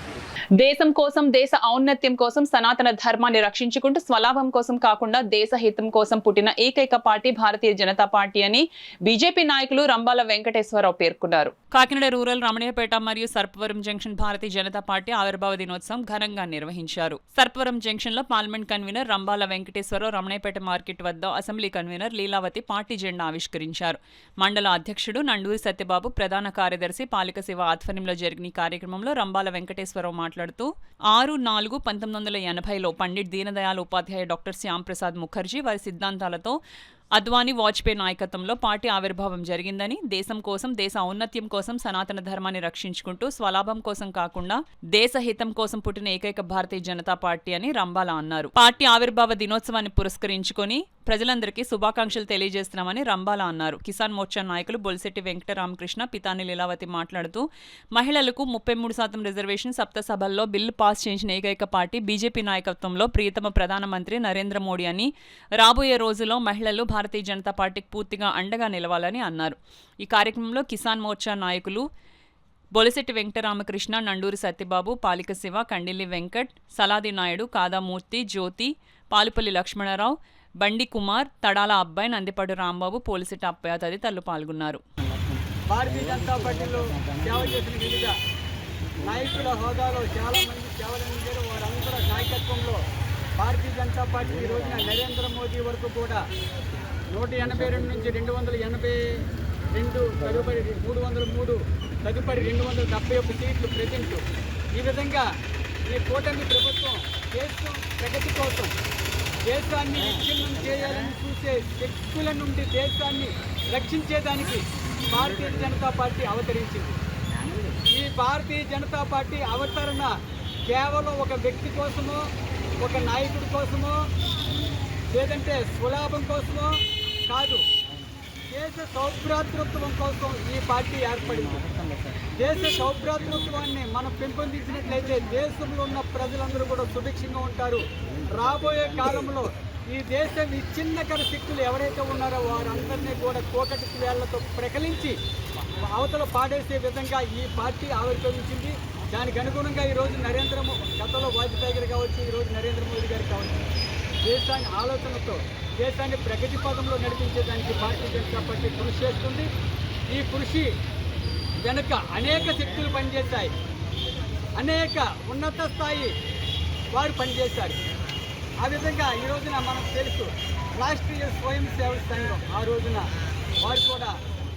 దేశం కోసం, దేశ ఔన్నత్యం కోసం, సనాతన ధర్మాన్ని రక్షించుకుంటూ స్వలాభం కోసం కాకుండా దేశ హితం కోసం పుట్టిన ఏకైక పార్టీ భారతీయ జనతా పార్టీ అని బీజేపీ నాయకులు రంబాల వెంకటేశ్వరరావు పేర్కొన్నారు. కాకినాడ రూరల్, రమణయ్యపేట మరియు సర్పవరం జంక్షన్ భారతీయ జనతా పార్టీ ఆవిర్భావ దినోత్సవం ఘనంగా నిర్వహించారు. సర్పవరం జంక్షన్ లో parliament convener Rambala Venkateswararao, Ramanayyapeta market వద్ద అసెంబ్లీ కన్వీనర్ లీలావతి పార్టీ జెండా ఆవిష్కరించారు. మండల అధ్యక్షుడు నండూరి సత్యబాబు, ప్రధాన కార్యదర్శి పాలిక శివ ఆధ్వర్యంలో జరిగిన ఈ కార్యక్రమంలో రంబాల వెంకటేశ్వరరావు మాట్లాడుతూ 6/4/1980లో పండిట్ దీనదయాళ్ ఉపాధ్యాయ, డాక్టర్ శ్యామ్ ప్రసాద్ ముఖర్జీ వారి సిద్ధాంతాలతో అద్వానీ, వాజ్పేయి నాయకత్వంలో పార్టీ ఆవిర్భావం జరిగిందని, దేశం కోసం, దేశ ఔన్నత్యం కోసం, సనాతన ధర్మాన్ని రక్షించుకుంటూ స్వలాభం కోసం కాకుండా దేశ హితం కోసం పుట్టిన ఏకైక భారతీయ జనతా పార్టీ అని రంబాల అన్నారు. పార్టీ ఆవిర్భావ దినోత్సవాన్ని పురస్కరించుకొని ప్రజలందరికీ శుభాకాంక్షలు తెలియజేస్తున్నామని రంబాల అన్నారు. కిసాన్ మోర్చా నాయకులు బొలిశెట్టి వెంకటరామకృష్ణ, పితాని లీలావతి మాట్లాడుతూ మహిళలకు 33% రిజర్వేషన్ సప్తసభల్లో బిల్లు పాస్ చేసిన ఏకైక పార్టీ బీజేపీ నాయకత్వంలో ప్రియతమ ప్రధానమంత్రి నరేంద్ర మోడీ అని, రాబోయే రోజుల్లో మహిళలు భారతీయ జనతా పార్టీకి పూర్తిగా అండగా నిలవాలని అన్నారు. ఈ కార్యక్రమంలో కిసాన్ మోర్చా నాయకులు బొలిశెట్టి వెంకటరామకృష్ణ, నండూరి సత్యబాబు, పాలిక శివ, కండిల్లి వెంకట్, సలాది నాయుడు, కాదామూర్తి, జ్యోతి, పాలుపల్లి లక్ష్మణరావు, బండి కుమార్, తడాల అబ్బాయి, నందిపాడు రాంబాబు, పోలిశెట్టి అప్పయ్య తదితరులు పాల్గొన్నారు. భారతీయ జనతా పార్టీలో సేవ చేసిన వివిధ నాయకుల హోదాలో చాలా మంది సేవలు అందించారు. వారందరూ నాయకత్వంలో భారతీయ జనతా పార్టీ ఈ రోజున నరేంద్ర మోదీ వరకు కూడా 182 నుంచి 282, తదుపరి 303, తదుపరి 271 సీట్లు ప్రజెంట్. ఈ విధంగా ఈ కూటమి ప్రభుత్వం దేశం ప్రగతి కోసం, దేశాన్ని విచ్ఛిన్నం చేయాలని చూసే శక్తుల నుండి దేశాన్ని రక్షించేదానికి భారతీయ జనతా పార్టీ అవతరించింది. ఈ భారతీయ జనతా పార్టీ అవతరణ కేవలం ఒక వ్యక్తి కోసమో, ఒక నాయకుడి కోసమో, లేదంటే స్వలాభం కోసమో కాదు. దేశ సౌభ్రాతృత్వం కోసం ఈ పార్టీ ఏర్పడింది. దేశ సౌభ్రాతృత్వాన్ని మనం పెంపొందించినట్లయితే దేశంలో ఉన్న ప్రజలందరూ కూడా సుభిక్షంగా ఉంటారు. రాబోయే కాలంలో ఈ దేశ విచ్ఛిన్నకర శక్తులు ఎవరైతే ఉన్నారో వారందరినీ కూడా కోకటి వేళ్లతో ప్రకలించి అవతల పాడేసే విధంగా ఈ పార్టీ ఆవిర్భవించింది. దానికి అనుగుణంగా ఈరోజు గతంలో వాజ్పేయి గారు కావచ్చు, ఈరోజు నరేంద్ర మోదీ గారు కావచ్చు, దేశాన్ని ఆలోచనతో దేశాన్ని ప్రగతి పదంలో నడిపించేదానికి భారతీయ జనతా పార్టీ కృషి చేస్తుంది. ఈ కృషి వెనుక అనేక శక్తులు పనిచేశాయి, అనేక ఉన్నత స్థాయి వారు పనిచేశారు. ఆ విధంగా ఈ రోజున మనకు తెలుసు రాష్ట్రీయ స్వయం సేవక సంఘం ఆ రోజున వారు కూడా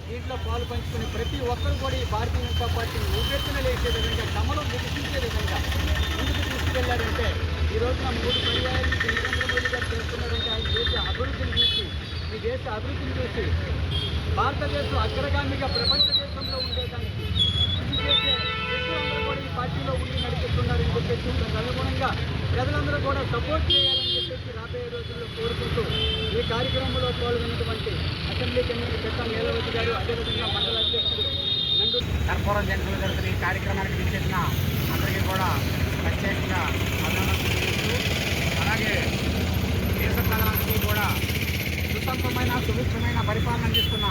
దీంట్లో పాలు పంచుకుని ప్రతి ఒక్కరు కూడా ఈ భారతీయ జనతా పార్టీని ఉవ్వెత్తున లేచే విధంగా కమలం వికసించే విధంగా ముందుకు తీసుకెళ్లారంటే ఈ రోజున 3 పర్యాయాలు నరేంద్ర మోదీ గారు చేస్తున్నారంటే ఆయన దేశ అభివృద్ధిని చూసి ఈ దేశ అభివృద్ధిని చూసి భారతదేశం అగ్రగామిగా ప్రపంచ దేశంలో ఉండేదానికి కృషి చేసే వ్యక్తులందరూ కూడా ఈ పార్టీలో ఉండి నడిపిస్తున్నారని చెప్పేసి అనుగుణంగా ప్రజలందరూ కూడా సపోర్ట్ చేయాలని చెప్పేసి రాబోయే రోజుల్లో కోరుకుంటూ ఈ కార్యక్రమంలో పాల్గొన్నటువంటి అసెంబ్లీ కన్వీనర్ పెట్టా నీలవతి గారు, అదేవిధంగా మండల అధ్యక్షుడు కర్పూరం జంక్షన్లో జరుగుతున్న ఈ కార్యక్రమానికి విచ్చేసిన అందరికీ కూడా ప్రత్యేకంగా అభినందనలు తెలియజేస్తూ, అలాగే దేశ ప్రజలందరికీ కూడా సుసంపమైన సుభిక్షమైన పరిపాలన అందిస్తున్న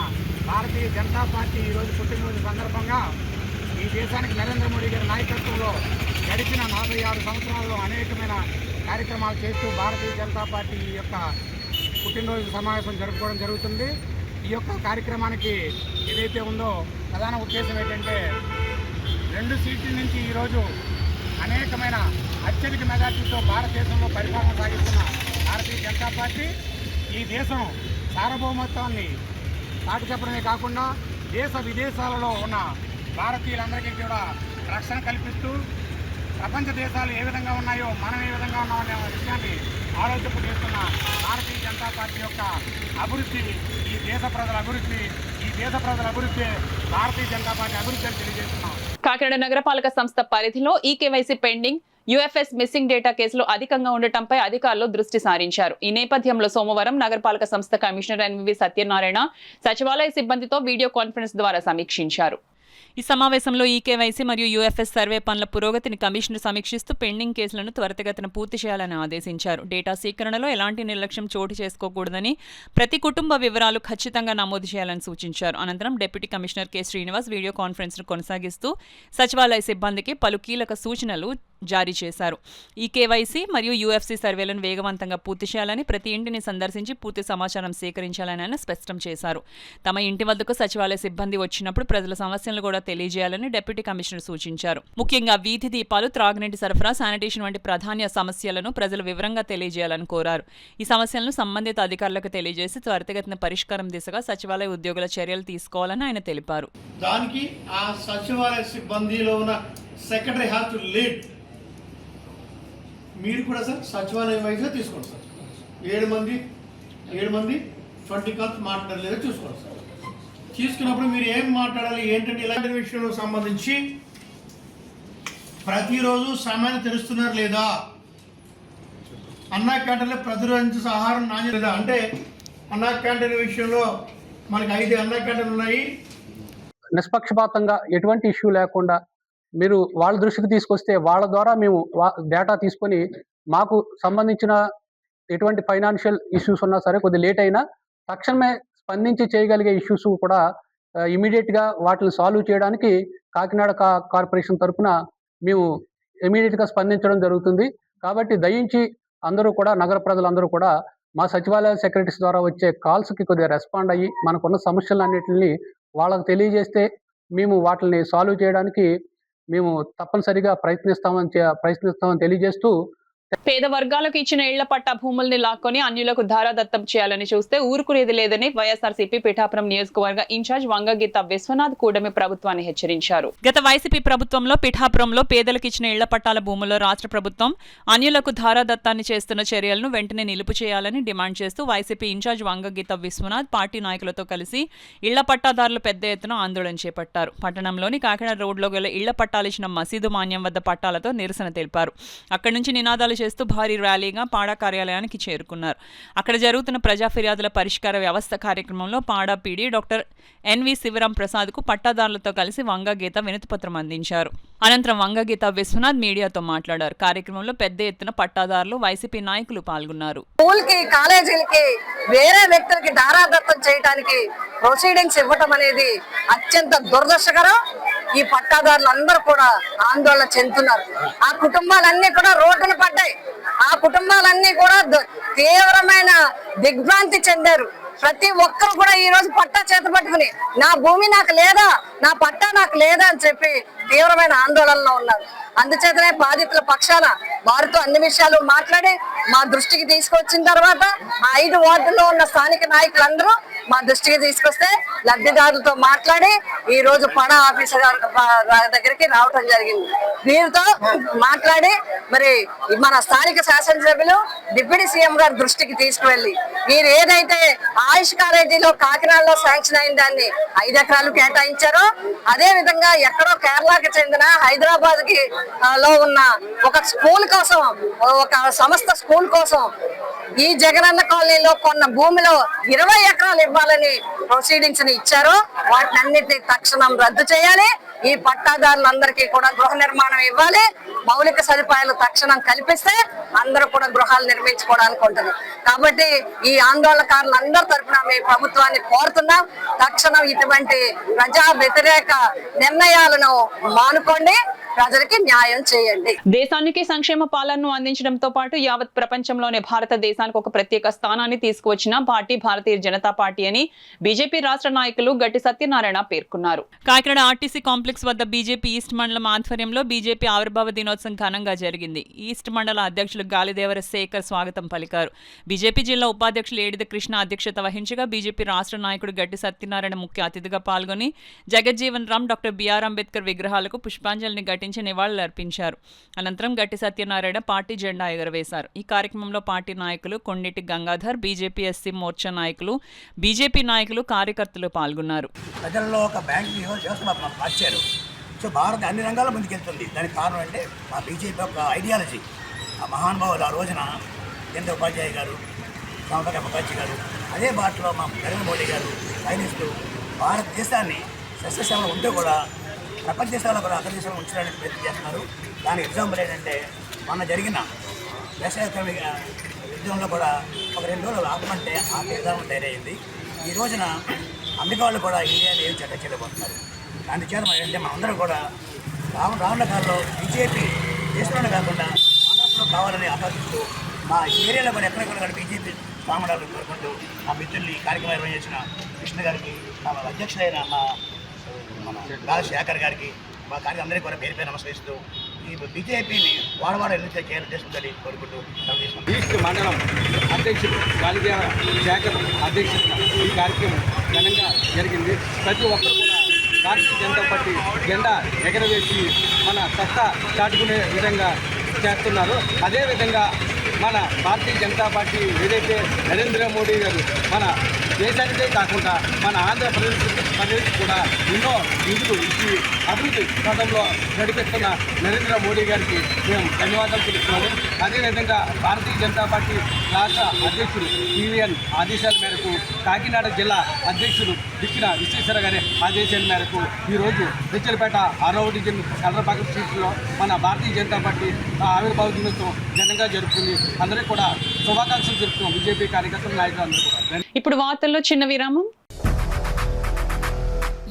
భారతీయ జనతా పార్టీ ఈరోజు పుట్టినరోజు సందర్భంగా ఈ దేశానికి నరేంద్ర మోడీ గారి నాయకత్వంలో గడిచిన 46 సంవత్సరాల్లో అనేకమైన కార్యక్రమాలు చేస్తూ భారతీయ జనతా పార్టీ ఈ యొక్క పుట్టినరోజు సమావేశం జరుపుకోవడం జరుగుతుంది. ఈ యొక్క కార్యక్రమానికి ఏదైతే ఉందో ప్రధాన ఉద్దేశం ఏంటంటే 2 సీట్ల నుంచి ఈరోజు అనేకమైన అత్యధిక మెజార్టీతో భారతదేశంలో పరిపాలన సాగిస్తున్న భారతీయ జనతా పార్టీ ఈ దేశం సార్వభౌమత్వాన్ని చాటి చెప్పడమే కాకుండా దేశ విదేశాలలో ఉన్న భారతీయులందరికీ కూడా రక్షణ కల్పిస్తూ ప్రపంచ దేశాలు ఏ విధంగా ఉన్నాయో మనం ఏ విధంగా ఉన్నామనే విషయాన్ని ఆలోచింపు చేస్తున్న భారతీయ జనతా పార్టీ యొక్క అభివృద్ధి ఈ దేశ ప్రజల అభివృద్ధి భారతీయ జనతా పార్టీ అభివృద్ధి అని తెలియజేస్తున్నాం. కాకినాడ నగరపాలక సంస్థ పరిధిలో eKYC pending, UFS missing data కేసులు అధికంగా ఉండటంపై అధికారులు దృష్టి సారించారు. ఈ నేపథ్యంలో సోమవారం నగరపాలక సంస్థ కమిషనర్ ఎన్వి సత్యనారాయణ సచివాలయ సిబ్బందితో వీడియో కాన్ఫరెన్స్ ద్వారా సమీక్షించారు. ఈ సమావేశంలో ఈకేవైసీ మరియు యూఎఫ్ఎస్ సర్వే పనుల పురోగతిని కమిషనర్ సమీక్షిస్తూ పెండింగ్ కేసులను త్వరితగతిన పూర్తి చేయాలని ఆదేశించారు. డేటా సేకరణలో ఎలాంటి నిర్లక్ష్యం చోటు చేసుకోకూడదని, ప్రతి కుటుంబ వివరాలు ఖచ్చితంగా నమోదు చేయాలని సూచించారు. అనంతరం deputy commissioner K Srinivas video కాన్ఫరెన్స్ను కొనసాగిస్తూ సచివాలయ సిబ్బందికి పలు కీలక సూచనలు జారీ చేశారు. ఈకేవైసీ మరియు యూఎఫ్సీ సర్వేలను వేగవంతంగా పూర్తి చేయాలని, ప్రతి ఇంటిని సందర్శించి పూర్తి సమాచారం సేకరించాలని ఆయన స్పష్టం చేశారు. తమ ఇంటి వద్దకు సచివాలయ సిబ్బంది వచ్చినప్పుడు ప్రజల సమస్యలను కూడా తెలియజేయాలని డిప్యూటీ కమిషనర్ సూచించారు. ముఖ్యంగా వీధి దీపాలు, త్రాగునీటి సరఫరా, శానిటేషన్ వంటి ప్రాధాన్య సమస్యలను ప్రజలు వివరంగా తెలియజేయాలని కోరారు. ఈ సమస్యలను సంబంధిత అధికారులకు తెలియజేసి త్వరితగతిన పరిష్కారం దిశగా సచివాలయ ఉద్యోగుల చర్యలు తీసుకోవాలని ఆయన తెలిపారు. దానికి ఆ సచివాలయ సిబ్బందిలో ఉన్న సెక్రటరీ హ్యావ్ టు లీడ్. మీరు కూడా సార్ సచివాలయం వైజ్గా తీసుకోండి సార్. 7 మంది 20 కాల్స్ మాట్లాడలేదో చూసుకోండి సార్. తీసుకున్నప్పుడు మీరు ఏం మాట్లాడాలి ఏంటంటే ఇలాంటి విషయంలో సంబంధించి ప్రతిరోజు సమయాన్ని తెలుస్తున్నారు లేదా, అన్నా క్యాంటీన్లో ప్రతిరోజు ఆహారం నాణ్యత లేదా, అంటే అన్నా క్యాంటీన్ విషయంలో మనకి 5 అన్నా క్యాంటీన్లు ఉన్నాయి. నిష్పక్షపాతంగా ఎటువంటి ఇష్యూ లేకుండా మీరు వాళ్ళ దృష్టికి తీసుకొస్తే వాళ్ళ ద్వారా మేము డేటా తీసుకొని మాకు సంబంధించిన ఎటువంటి ఫైనాన్షియల్ ఇష్యూస్ ఉన్నా సరే కొద్దిగా లేట్ అయినా తక్షణమే స్పందించి చేయగలిగే ఇష్యూస్ కూడా ఇమీడియట్గా వాటిని సాల్వ్ చేయడానికి కాకినాడ కార్పొరేషన్ తరఫున మేము ఇమీడియట్గా స్పందించడం జరుగుతుంది. కాబట్టి దయించి అందరూ కూడా నగర ప్రజలందరూ కూడా మా సచివాలయ సెక్రటరీస్ ద్వారా వచ్చే కాల్స్కి కొద్దిగా రెస్పాండ్ అయ్యి మనకున్న సమస్యలన్నింటినీ వాళ్ళకు తెలియజేస్తే మేము వాటిని సాల్వ్ చేయడానికి మేము తప్పనిసరిగా ప్రయత్నిస్తామని తెలియజేస్తూ, పేద వర్గాలకు ఇచ్చిన ఇళ్ల పట్టా భూముల్ని లాక్కొని అన్యులకు ధారాదత్తం చేయాలని చూస్తే ఊరుకునేది లేదని వైఎస్ఆర్సీపీ పిఠాపురం నియోజకవర్గ ఇన్ఛార్జ్ వంగగీత విశ్వనాథ్ కూడమి ప్రభుత్వాన్ని హెచ్చరించారు. గత వైసీపీ ప్రభుత్వంలో పిఠాపురంలో పేదలకు ఇచ్చిన ఇళ్ల పట్టాల భూముల్లో రాష్ట్ర ప్రభుత్వం అన్యులకు ధారాదత్తాన్ని చేస్తున్న చర్యలను వెంటనే నిలుపు చేయాలని డిమాండ్ చేస్తూ YCP incharge Vanga Geetha Viswanath party నాయకులతో కలిసి ఇళ్ల పట్టాదారులు పెద్ద ఎత్తున ఆందోళన చేపట్టారు. పట్టణంలోని కాకినాడ రోడ్లో గల ఇళ్ల పట్టాలిచ్చిన మసీదు మాన్యం వద్ద పట్టాలతో నిరసన తెలిపారు. అక్కడి నుంచి నినాదాలు చేస్తూ భారీ ర్యాలీగా పాడా కార్యాలయానికి చేరుకున్నారు. అక్కడ జరుగుతున్న ప్రజా ఫిర్యాదుల పరిష్కార వ్యవస్థ కార్యక్రమంలో పాడా పీడీ డాక్టర్ ఎన్వి శివరాం ప్రసాద్కు పట్టాదారులతో కలిసి వంగగీత వినతిపత్రం అందించారు. అనంతరం వంగగీత విశ్వనాథ్ మీడియాతో మాట్లాడారు. కార్యక్రమంలో పెద్ద ఎత్తున పట్టాదారులు, వైసీపీ నాయకులు పాల్గొన్నారు. స్కూల్కి, కాలేజీలకి వేరే వ్యక్తులకి దారాదత్తం చేయడానికి ప్రొసీడింగ్స్ ఇవ్వటం అనేది అత్యంత దురదృష్టకరం. ఈ పట్టాదారులు అందరూ కూడా ఆందోళన చెందుతున్నారు. ఆ కుటుంబాలన్నీ కూడా రోడ్డున పడ్డాయి. ఆ కుటుంబాలన్నీ కూడా తీవ్రమైన దిగ్భ్రాంతి చెందారు. ప్రతి ఒక్కరు కూడా ఈ రోజు పట్టా చేత పట్టుకుని నా భూమి నాకు లేదా, నా పట్టా నాకు లేదా అని చెప్పి తీవ్రమైన ఆందోళనలో ఉన్నారు. అందుచేతనే బాధితుల పక్షాన వారితో అన్ని విషయాలు మాట్లాడి మా దృష్టికి తీసుకొచ్చిన తర్వాత 5 వార్డుల్లో ఉన్న స్థానిక నాయకులందరూ మా దృష్టికి తీసుకొస్తే లబ్ధిదారులతో మాట్లాడి ఈ రోజు పడా ఆఫీసర్ దగ్గరికి రావటం జరిగింది. వీరితో మాట్లాడి మరి మన స్థానిక శాసనసభ్యులు డిప్యూటీ సీఎం గారి దృష్టికి తీసుకువెళ్ళి వీరు ఏదైతే ఆయుష్ కాలేజీలో కాకినాడలో శాంక్షన్ అయిన దాన్ని 5 ఎకరాలు కేటాయించారో అదే విధంగా ఎక్కడో కేరళకి చెందిన హైదరాబాద్ కి లో ఉన్న ఒక స్కూల్ కోసం, ఒక సంస్థ స్కూల్ కోసం ఈ జగనన్న కాలనీలో కొన్న భూమిలో 20 ఎకరాలు ఇవ్వాలని ప్రొసీడింగ్స్ ని ఇచ్చారో వాటిని అన్నిటిని తక్షణం రద్దు చేయాలి. ఈ పట్టాదారులందరికీ కూడా గృహ నిర్మాణం ఇవ్వాలి. మౌలిక సదుపాయాలు తక్షణం కల్పిస్తే అందరూ కూడా గృహాలు నిర్మించుకోవడానికి ఉంటుంది. కాబట్టి ఈ ఆందోళనకారులందరి తరఫున మేము ప్రభుత్వాన్ని కోరుతున్నాం, తక్షణం ఇటువంటి ప్రజా వ్యతిరేక నిర్ణయాలను మానుకోండి, ప్రజలకి న్యాయం చేయండి. దేశానికి సంక్షేమ పాలనను అందించడంతో పాటు యావత్ ప్రపంచంలోనే భారతదేశానికి ఒక ప్రత్యేక స్థానాన్ని తీసుకువచ్చిన పార్టీ భారతీయ జనతా పార్టీ అని బీజేపీ రాష్ట్ర నాయకులు గట్టి సత్యనారాయణ పేర్కొన్నారు. కాకినాడ ఆర్టీసీ కాంప్లెక్స్ వద్ద బీజేపీ ఈస్ట్ మండలం ఆధ్వర్యంలో బీజేపీ ఆవిర్భావ దినోత్సవం ఘనంగా జరిగింది. ఈస్ట్ మండల అధ్యక్షులు గాలిదేవర శేఖర్ స్వాగతం పలికారు. బీజేపీ జిల్లా ఉపాధ్యక్షులు ఏడిద కృష్ణ అధ్యక్షత వహించగా బీజేపీ రాష్ట్ర నాయకుడు గట్టి సత్యనారాయణ ముఖ్య అతిథిగా పాల్గొని జగజ్జీవన్ రామ్, డాక్టర్ బిఆర్ అంబేద్కర్ విగ్రహాలకు పుష్పాంజలిని నివాళులర్పించారు. అనంతరం గట్టి సత్యనారాయణ పార్టీ జెండా ఎగరవేశారు. ఈ కార్యక్రమంలో పార్టీ నాయకులు కొండిటి గంగాధర్, బీజేపీ ఎస్సీ మోర్చా నాయకులు, బీజేపీ నాయకులు, కార్యకర్తలు పాల్గొన్నారు. ప్రజల్లో ఒక బ్యాంక్ మార్చారు. సో భారత్ అన్ని రంగాల్లో ముందుకెళ్తుంది. దానికి కారణం అంటే మా బీజేపీ యొక్క ఐడియాలజీ. ఆ మహానుభావులు ఆ రోజున కేంద్ర ఉపాధ్యాయ గారు, రామపతి ముఖర్జీ గారు అదే బాటలో మా నరేంద్ర మోడీ గారు పయనిస్తూ భారతదేశాన్ని సస్యశ్యామలం ఉంటే కూడా ప్రపంచ దేశాల్లో కూడా అగ్ర దేశాలు ఉంచడానికి ప్రయత్నం చేస్తున్నారు. దానికి ఎగ్జాంపుల్ ఏంటంటే మొన్న జరిగిన వేసవి యుద్ధంలో కూడా ఒక 2 రోజులు ఆపమంటే ఆ విధానం తయారైంది. ఈ రోజున అమెరికా వాళ్ళు కూడా ఇండియాలో ఏం చట్ట చేయలేకపోతున్నారు. అందుచేత అంటే మనందరూ కూడా రానున్న కాలంలో బీజేపీ దేశంలోనే కాకుండా ఆంధ్రప్రదేశ్లో కావాలని ఆకాంక్షిస్తూ మా ఏరియాలో కూడా ఎక్కడెక్కడ కూడా బీజేపీ కామడాలు కోరుకుంటూ మా మిత్రులు ఈ కార్యక్రమం నిర్వహించిన కృష్ణ గారికి, మా అధ్యక్షులైన మన రాజశేఖర్ గారికి, మా అందరికీ కూడా పేరు నమస్కరిస్తూ ఈ బీజేపీని వాడవాడ ఎన్నిక చేయాలని ఉద్దేశంతో కోరుకుంటూ ఈస్ట్ మండలం అధ్యక్షుడు గాలిదేవ శేఖర్ అధ్యక్షత ఈ కార్యక్రమం ఘనంగా జరిగింది. ప్రతి ఒక్కరు కూడా భారతీయ జనతా పార్టీ జెండా ఎగరవేసి మన సత్తా చాటుకునే విధంగా చేస్తున్నారు. అదేవిధంగా మన భారతీయ జనతా పార్టీ ఏదైతే నరేంద్ర మోడీ గారు మన దేశానికే కాకుండా మన ఆంధ్రప్రదేశ్ కూడా ఎన్నో నిధులు ఇచ్చి అభివృద్ధి పథంలో నడిపిస్తున్న నరేంద్ర మోడీ గారికి మేము ధన్యవాదాలు తెలుపుతున్నాము. అదేవిధంగా భారతీయ జనతా పార్టీ రాష్ట్ర అధ్యక్షుడు టీవీఎన్ ఆదేశాల మేరకు కాకినాడ జిల్లా అధ్యక్షుడు దిక్కిన విశ్వేశ్వర గారి ఆదేశాల మేరకు ఈరోజు బెచ్చలపేట 6వ డివిజన్ కలరపాక సీట్లో మన భారతీయ జనతా పార్టీ ఆవిర్భావ దినోత్సవం ఘనంగా జరుపుకుంది. అందరికీ కూడా శుభాకాంక్షలు చెప్తున్నాం బీజేపీ కార్యకర్తలు, నాయకులు అందరూ కూడా. ఇప్పుడు వార్తల్లో చిన్న విరామం.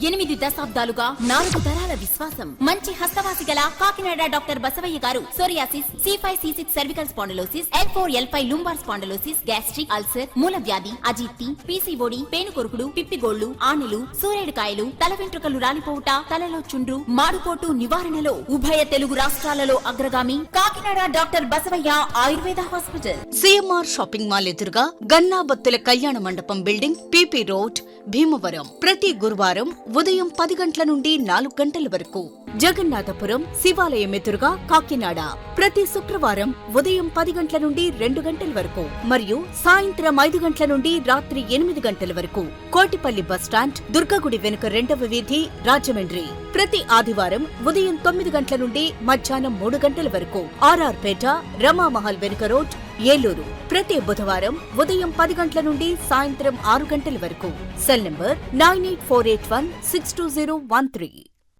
8 దశాబ్దాలుగా 4 తరాల విశ్వాసం. మంచి హస్తవాసి గల కాకినాడ డాక్టర్ బసవయ్య గారు psoriasis, C5, C6 cervical spondylosis, L4, L5 lumbar spondylosis, gastric ulcer, మూలవ్యాధి, అజీర్తి, పీసీఓడి, పేనుకొరుకుడు, పిప్పిగోళ్లు, ఆనెలు, సూరేడుకాయలు, తల వెంట్రుకలు రాలిపోవుట, తలలో చుండ్రు, మాడుపోటు నివారణలో ఉభయ తెలుగు రాష్ట్రాలలో అగ్రగామి Kakinada doctor Basavaiah Ayurveda hospital. CMR shopping mall ఎదురుగా గన్నాబత్తుల కళ్యాణ మండపం బిల్డింగ్, పీపీ రోడ్, భీమవరం. ప్రతి గురువారం ఉదయం 10 గంటల నుండి 4 గంటల వరకు. జగన్నాథపురం శివాలయం ఎదురుగా కాకినాడ. ప్రతి శుక్రవారం ఉదయం 10 గంటల నుండి 2 గంటల వరకు మరియు సాయంత్రం 5 గంటల నుండి రాత్రి 8 గంటల వరకు. కోటిపల్లి బస్టాండ్, దుర్గగుడి వెనుక 2వ వీధి, రాజమండ్రి. ప్రతి ఆదివారం ఉదయం 9 గంటల నుండి మధ్యాహ్నం 3 గంటల వరకు. RR పేట, రమామహల్ వెనుక రోడ్, ఏలూరు. ప్రతి బుధవారం ఉదయం 10 గంటల నుండి సాయంత్రం 6 గంటల వరకు. Cell number 9848162013.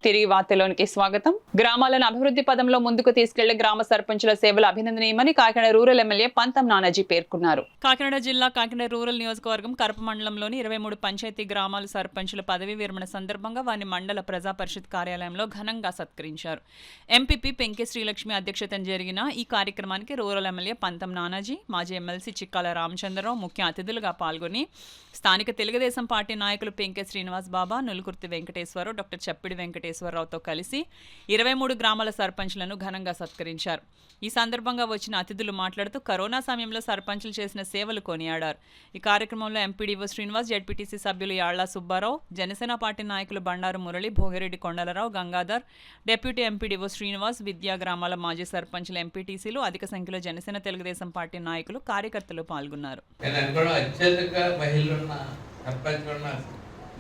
తిరిగి వార్తలోనికి స్వాగతం. గ్రామాలను అభివృద్ధి పదంలో ముందుకు తీసుకెళ్లే గ్రామ సర్పంచుల సేవలు అభినందనీయమని కాకినాడ రూరల్ ఎమ్మెల్యే పంతం నానాజీ పేర్కొన్నారు. కాకినాడ జిల్లా కాకినాడ రూరల్ నియోజకవర్గం కరప మండలంలోని 23 పంచాయతీ గ్రామాల సర్పంచుల పదవీ విరమణ సందర్భంగా వారిని మండల ప్రజా పరిషత్ కార్యాలయంలో ఘనంగా సత్కరించారు. ఎంపీపీ పెంకే శ్రీలక్ష్మి అధ్యక్షతన జరిగిన ఈ కార్యక్రమానికి రూరల్ ఎమ్మెల్యే పంతం నానాజీ, మాజీ ఎమ్మెల్సీ చిక్కాల రామచంద్రరావు ముఖ్య అతిథులుగా పాల్గొని స్థానిక తెలుగుదేశం పార్టీ నాయకులు పెంకే శ్రీనివాస్ బాబా, నులుకుర్తి వెంకటేశ్వరరావు, డాక్టర్ చప్పిడి వెంకటేశ్వరరావుతో కలిసి 23 గ్రామాల సర్పంచులను ఘనంగా సత్కరించారు. ఈ సందర్భంగా వచ్చిన అతిథులు మాట్లాడుతూ కరోనా సమయంలో సర్పంచులు చేసిన సేవలు కొనియాడారు. ఈ కార్యక్రమంలో ఎంపీడీఓ శ్రీనివాస్, జెడ్పీటీసీ సభ్యులు యాళ్ల సుబ్బారావు, జనసేన పార్టీ నాయకులు బండారు మురళి, భోగిరెడ్డి కొండలరావు, గంగాధర్, డిప్యూటీ ఎంపీడీఓ శ్రీనివాస్, విద్యా గ్రామాల మాజీ సర్పంచులు, ఎంపీటీసీలు, అధిక సంఖ్యలో జనసేన తెలుగుదేశం పార్టీ నాయకులు, కార్యకర్తలు పాల్గొన్నారు.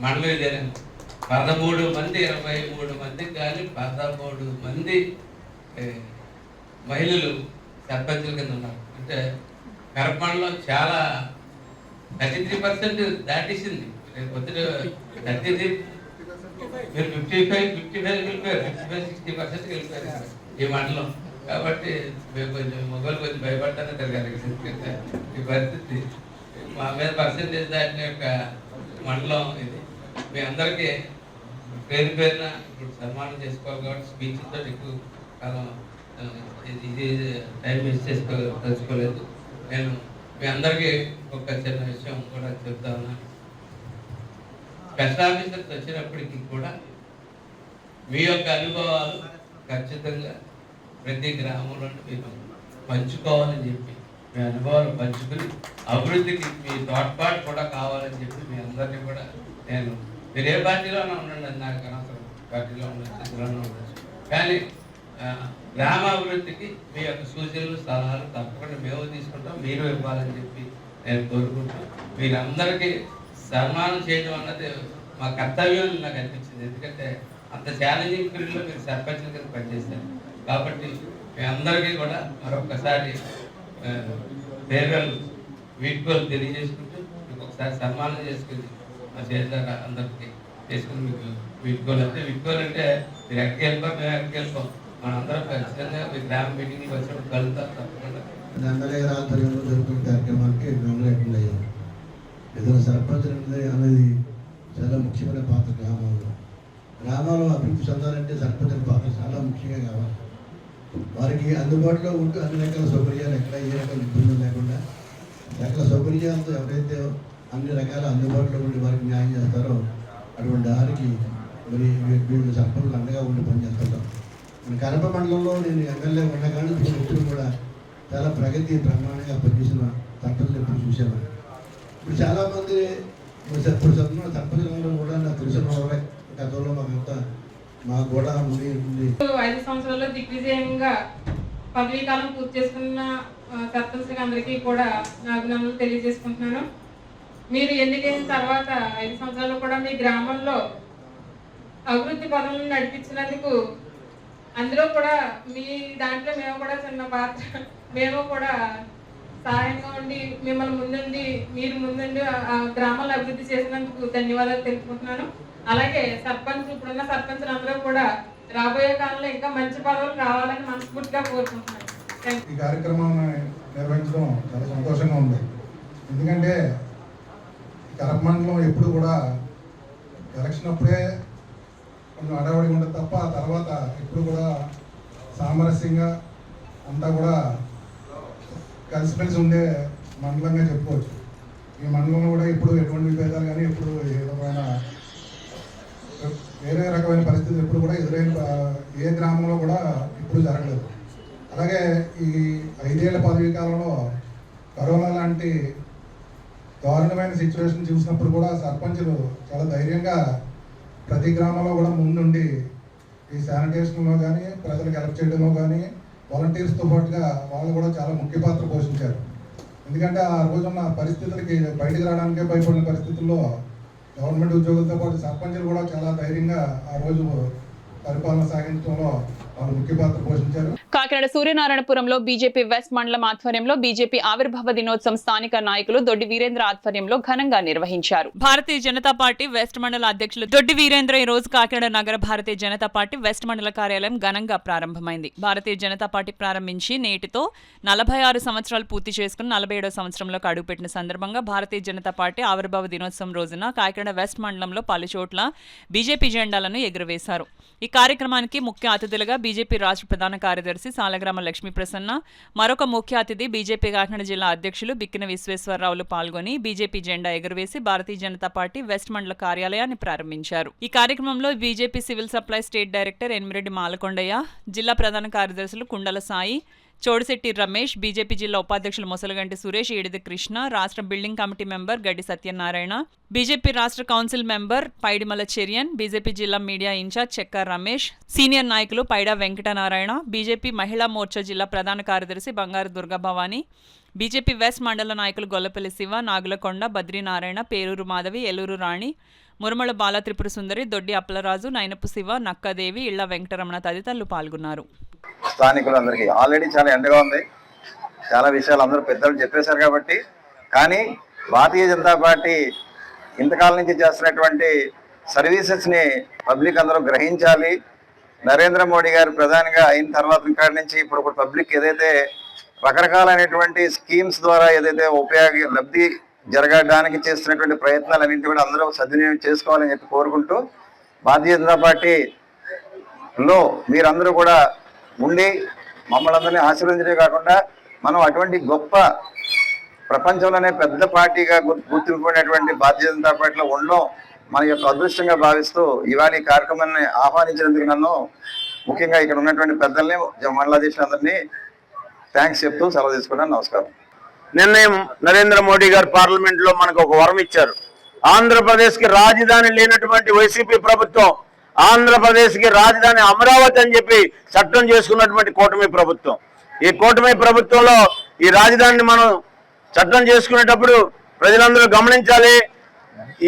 మండలి 13 మంది 23 మందికి కానీ 13 మంది మహిళలు సర్పంచుల కింద ఉన్నారు. అంటే కరపంలో చాలా 33% దాటేసింది. పొద్దున 33 మీరు 55 వెళ్ళిపోయారు, 55-60% వెళ్ళిపోయారు ఈ మండలం. కాబట్టి మేము కొంచెం మొగలు కొంచెం భయపడతానే తిరగాలి. ఈ పరిస్థితి మా మీద పర్సెంటేజ్ దాటిన యొక్క మండలం ఇది. మీ అందరికీ పేరు పేరున ఇప్పుడు సన్మానం చేసుకోవాలి కాబట్టి స్పీచ్తో ఎక్కువ కాలం ఇది టైం వేస్ట్ తెలుసుకోలేదు. నేను మీ అందరికీ ఒక చిన్న విషయం కూడా చెప్తా ఉన్నాను. స్పెషల్ ఆఫీసర్స్ వచ్చినప్పటికీ కూడా మీ యొక్క అనుభవాలు ఖచ్చితంగా ప్రతి గ్రామంలో మీరు పంచుకోవాలని చెప్పి, మీ అనుభవాలు పంచుకుని అభివృద్ధికి మీ తోడ్పాటు కూడా కావాలని చెప్పి మీ అందరినీ కూడా నేను, మీరు ఏ పార్టీలోనే ఉండండి, నాకు అనవసరం, పార్టీలో ఉండొచ్చు, ఇందులోనే ఉండొచ్చు, కానీ గ్రామాభివృద్ధికి మీ యొక్క సూచనలు సలహాలు తప్పకుండా మేము తీసుకుంటాం, మీరు ఇవ్వాలని చెప్పి నేను కోరుకుంటాను. మీరందరికీ సన్మానం చేయడం అన్నది మా కర్తవ్యం నాకు అనిపించింది. ఎందుకంటే అంత ఛాలెంజింగ్ పీరియడ్లో మీరు సర్పంచుల కింద పనిచేశారు కాబట్టి మీ అందరికీ కూడా మరొకసారి ఫేర్వెల్ వీడ్కోలు తెలియజేసుకుంటూ మీకు ఒకసారి సన్మానం చేసుకుని మా చేతుల అందరికీ చేసుకుని మీకు వీడ్కోలు అంటే మీరు ఎక్కడికి వెళ్ళిపోయి మేము ఎక్కడికి వెళ్ళిపోం, మనందరం ఖచ్చితంగా మీ గ్రామ మీటింగ్కి వచ్చినప్పుడు కలుగుతాం తప్పకుండా. ఎమ్మెల్యే ఆధ్వర్యంలో జరుగుతున్న కార్యక్రమానికి గమనించకుండా అయ్యారు. ఏదైనా సర్పంచ్ అనేది చాలా ముఖ్యమైన పాత్ర. గ్రామాల్లో అభివృద్ధి చెందాలంటే సర్పంచ్ పాత్ర చాలా ముఖ్యంగా కావాలి. వారికి అందుబాటులో ఉంటూ అన్ని రకాల సౌకర్యాలు, ఎక్కడ ఏ రకాల ఇబ్బందులు లేకుండా రకాల సౌకర్యాలతో ఎవరైతే అన్ని రకాల అందుబాటులో ఉండి వారికి న్యాయం చేస్తారో అటువంటి వారికి మరి వీళ్ళు సర్పంచులు అండగా ఉండి పనిచేస్తుంటాం. మన కడప మండలంలో నేను ఎమ్మెల్యే ఉన్న కానీ ఎప్పుడు కూడా చాలా ప్రగతి బ్రహ్మాండంగా పనిచేసిన సర్పంచులు ఎప్పుడు చూసాను. ఇప్పుడు చాలామంది ఇప్పుడు చదువుతున్న సర్పంచులందరూ కూడా నాకు తెలిసిన వాళ్ళే. గతంలో మాకు కూడా ఉంది. 5 సంవత్సరాల్లో దిగ్విజయంగా పదవీ కాలం పూర్తి చేసుకున్న సర్పంచులకి అందరికీ కూడా నా అభినందనలు తెలియజేసుకుంటున్నాను. మీరు ఎన్నికైన తర్వాత 5 సంవత్సరాలు కూడా మీ గ్రామంలో అభివృద్ధి పనులను నడిపించినందుకు, అందులో కూడా మీ దాంట్లో మేము కూడా చిన్న పాత్ర, మేము కూడా సహాయంగా ఉండి మిమ్మల్ని ముందుండి మీరు ముందుండి ఆ గ్రామాల్లో అభివృద్ధి చేసినందుకు ధన్యవాదాలు తెలుపుకుంటున్నాను. అలాగే ఇప్పుడున్న సర్పంచులు అందరూ కూడా రాబోయే కాలంలో ఇంకా మంచి పదవులు కావాలని మనస్ఫూర్తిగా కోరుకుంటున్నాను. ఈ కార్యక్రమం నిర్వహించడం చాలా సంతోషంగా ఉంది. ఎందుకంటే కడప మండలం ఎప్పుడు కూడా ఎలక్షన్ అప్పుడే కొంచెం అడవడి ఉంటుంది తప్ప తర్వాత ఎప్పుడు కూడా సామరస్యంగా అంతా కూడా కలిసిమెలిసి ఉండే మండలంగా చెప్పుకోవచ్చు. ఈ మండలంలో కూడా ఎప్పుడు ఎటువంటి విభేదాలు కానీ ఎప్పుడు వేరే రకమైన పరిస్థితులు ఎప్పుడు కూడా ఎదురైన ఏ గ్రామంలో కూడా ఎప్పుడు జరగలేదు. అలాగే ఈ 5 ఏళ్ల పదవీ కాలంలో కరోనా లాంటి దారుణమైన సిచ్యువేషన్ చూసినప్పుడు కూడా సర్పంచులు చాలా ధైర్యంగా ప్రతి గ్రామంలో కూడా ముందుండి ఈ శానిటేషన్లో కానీ ప్రజలకు హెల్ప్ చేయడంలో కానీ వాలంటీర్స్తో పాటుగా వాళ్ళు కూడా చాలా ముఖ్య పాత్ర పోషించారు. ఎందుకంటే ఆ రోజున్న పరిస్థితులకి బయటకు రావడానికే భయపడిన పరిస్థితుల్లో గవర్నమెంట్ ఉద్యోగులతో పాటు సర్పంచులు కూడా చాలా ధైర్యంగా ఆ రోజు పరిపాలన సాగించడంలో వాళ్ళు ముఖ్య పాత్ర పోషించారు. కాకినాడ సూర్యనారాయణపురంలో బీజేపీ వెస్ట్ మండలం ఆధ్వర్యంలో బీజేపీ ఆవిర్భావ దినోత్సవం స్థానిక నాయకులు దొడ్డి వీరేంద్ర ఆధ్వర్యంలో ఘనంగా నిర్వహించారు. భారతీయ జనతా పార్టీ వెస్ట్ మండల అధ్యక్షులు దొడ్డి వీరేంద్ర ఈ రోజు కాకినాడ నగర భారతీయ జనతా పార్టీ వెస్ట్ మండల కార్యాలయం ఘనంగా ప్రారంభమైంది. భారతీయ జనతా పార్టీ ప్రారంభించి నేటితో 46 సంవత్సరాలు పూర్తి చేసుకుని 47వ సంవత్సరంలోకి అడుగుపెట్టిన సందర్భంగా భారతీయ జనతా పార్టీ ఆవిర్భావ దినోత్సవం రోజున కాకినాడ వెస్ట్ మండలంలో పలుచోట్ల బీజేపీ జెండాలను ఎగురవేశారు. ఈ కార్యక్రమానికి ముఖ్య అతిథులుగా బీజేపీ రాష్ట్ర ప్రధాన కార్యదర్శి సాలగ్రామ లక్ష్మీ ప్రసన్న, మరొక ముఖ్య అతిథి బీజేపీ కాకినాడ జిల్లా అధ్యక్షులు బిక్కిన విశ్వేశ్వరరావులు పాల్గొని బీజేపీ జెండా ఎగురవేసి భారతీయ జనతా పార్టీ వెస్ట్ మండల కార్యాలయాన్ని ప్రారంభించారు. ఈ కార్యక్రమంలో BJP civil supply state director Enimireddy Malakondaiah, జిల్లా ప్రధాన కార్యదర్శులు కుండల సాయి, చోడిశెట్టి రమేష్, బీజేపీ జిల్లా ఉపాధ్యక్షులు మొసలగంటి సురేష్, ఏడిది కృష్ణ, రాష్ట్ర బిల్డింగ్ కమిటీ మెంబర్ గడ్డి సత్యనారాయణ, బీజేపీ రాష్ట్ర కౌన్సిల్ మెంబర్ పైడిమల చెరియన్, బీజేపీ జిల్లా మీడియా ఇన్ఛార్జ్ చెక్క రమేష్, సీనియర్ నాయకులు పైడా వెంకటనారాయణ, బీజేపీ మహిళా మోర్చా జిల్లా ప్రధాన కార్యదర్శి బంగారు దుర్గాభవాని, బీజేపీ వెస్ట్ మండల నాయకులు గొల్లపల్లి శివ, నాగులకొండ, బద్రీనారాయణ, పేరూరు మాధవి, ఏలూరు రాణి, మురమల బాల త్రిపుర సుందరి, దొడ్డి అప్పలరాజు, నైనపు శివ, నక్కదేవి, ఇళ్ల వెంకటరమణ తదితరులు పాల్గొన్నారు. స్థానికులందరికీ ఆల్రెడీ చాలా ఎండగా ఉంది, చాలా విషయాలు అందరూ పెద్దలు చెప్పేశారు కాబట్టి, కానీ భారతీయ జనతా పార్టీ ఇంతకాలం నుంచి చేస్తున్నటువంటి సర్వీసెస్ని పబ్లిక్ అందరూ గ్రహించాలి. నరేంద్ర మోడీ గారు ప్రధానిగా అయిన తర్వాత ఇక్కడి నుంచి ఇప్పుడు పబ్లిక్ ఏదైతే రకరకాలైనటువంటి స్కీమ్స్ ద్వారా ఏదైతే లబ్ధి జరగడానికి చేస్తున్నటువంటి ప్రయత్నాలన్నింటి కూడా అందరూ సద్వినియోగం చేసుకోవాలని చెప్పి కోరుకుంటూ, భారతీయ జనతా పార్టీలో మీరందరూ కూడా ఉండి మమ్మల్ని అందరినీ ఆశీర్వదించడమే కాకుండా మనం అటువంటి గొప్ప ప్రపంచంలోనే పెద్ద పార్టీగా గుర్తింపుకునేటువంటి భారతీయ జనతా పార్టీలో ఉండడం మన యొక్క అదృష్టంగా భావిస్తూ ఇవాళ ఈ కార్యక్రమాన్ని ఆహ్వానించినందుకు నన్ను ముఖ్యంగా ఇక్కడ ఉన్నటువంటి పెద్దల్ని మండలాధీశులందరినీ థ్యాంక్స్ చెప్తూ సెలవు తీసుకున్నాను. నమస్కారం. నిర్ణయం నరేంద్ర మోడీ గారు పార్లమెంట్ లో మనకు ఒక వరం ఇచ్చారు. ఆంధ్రప్రదేశ్ కి రాజధాని లేనటువంటి వైసీపీ ప్రభుత్వం ఆంధ్రప్రదేశ్ కి రాజధాని అమరావతి అని చెప్పి చట్టం చేసుకున్నటువంటి కూటమి ప్రభుత్వం. ఈ కూటమి ప్రభుత్వంలో ఈ రాజధానిని మనం చట్టం చేసుకునేటప్పుడు ప్రజలందరూ గమనించాలి.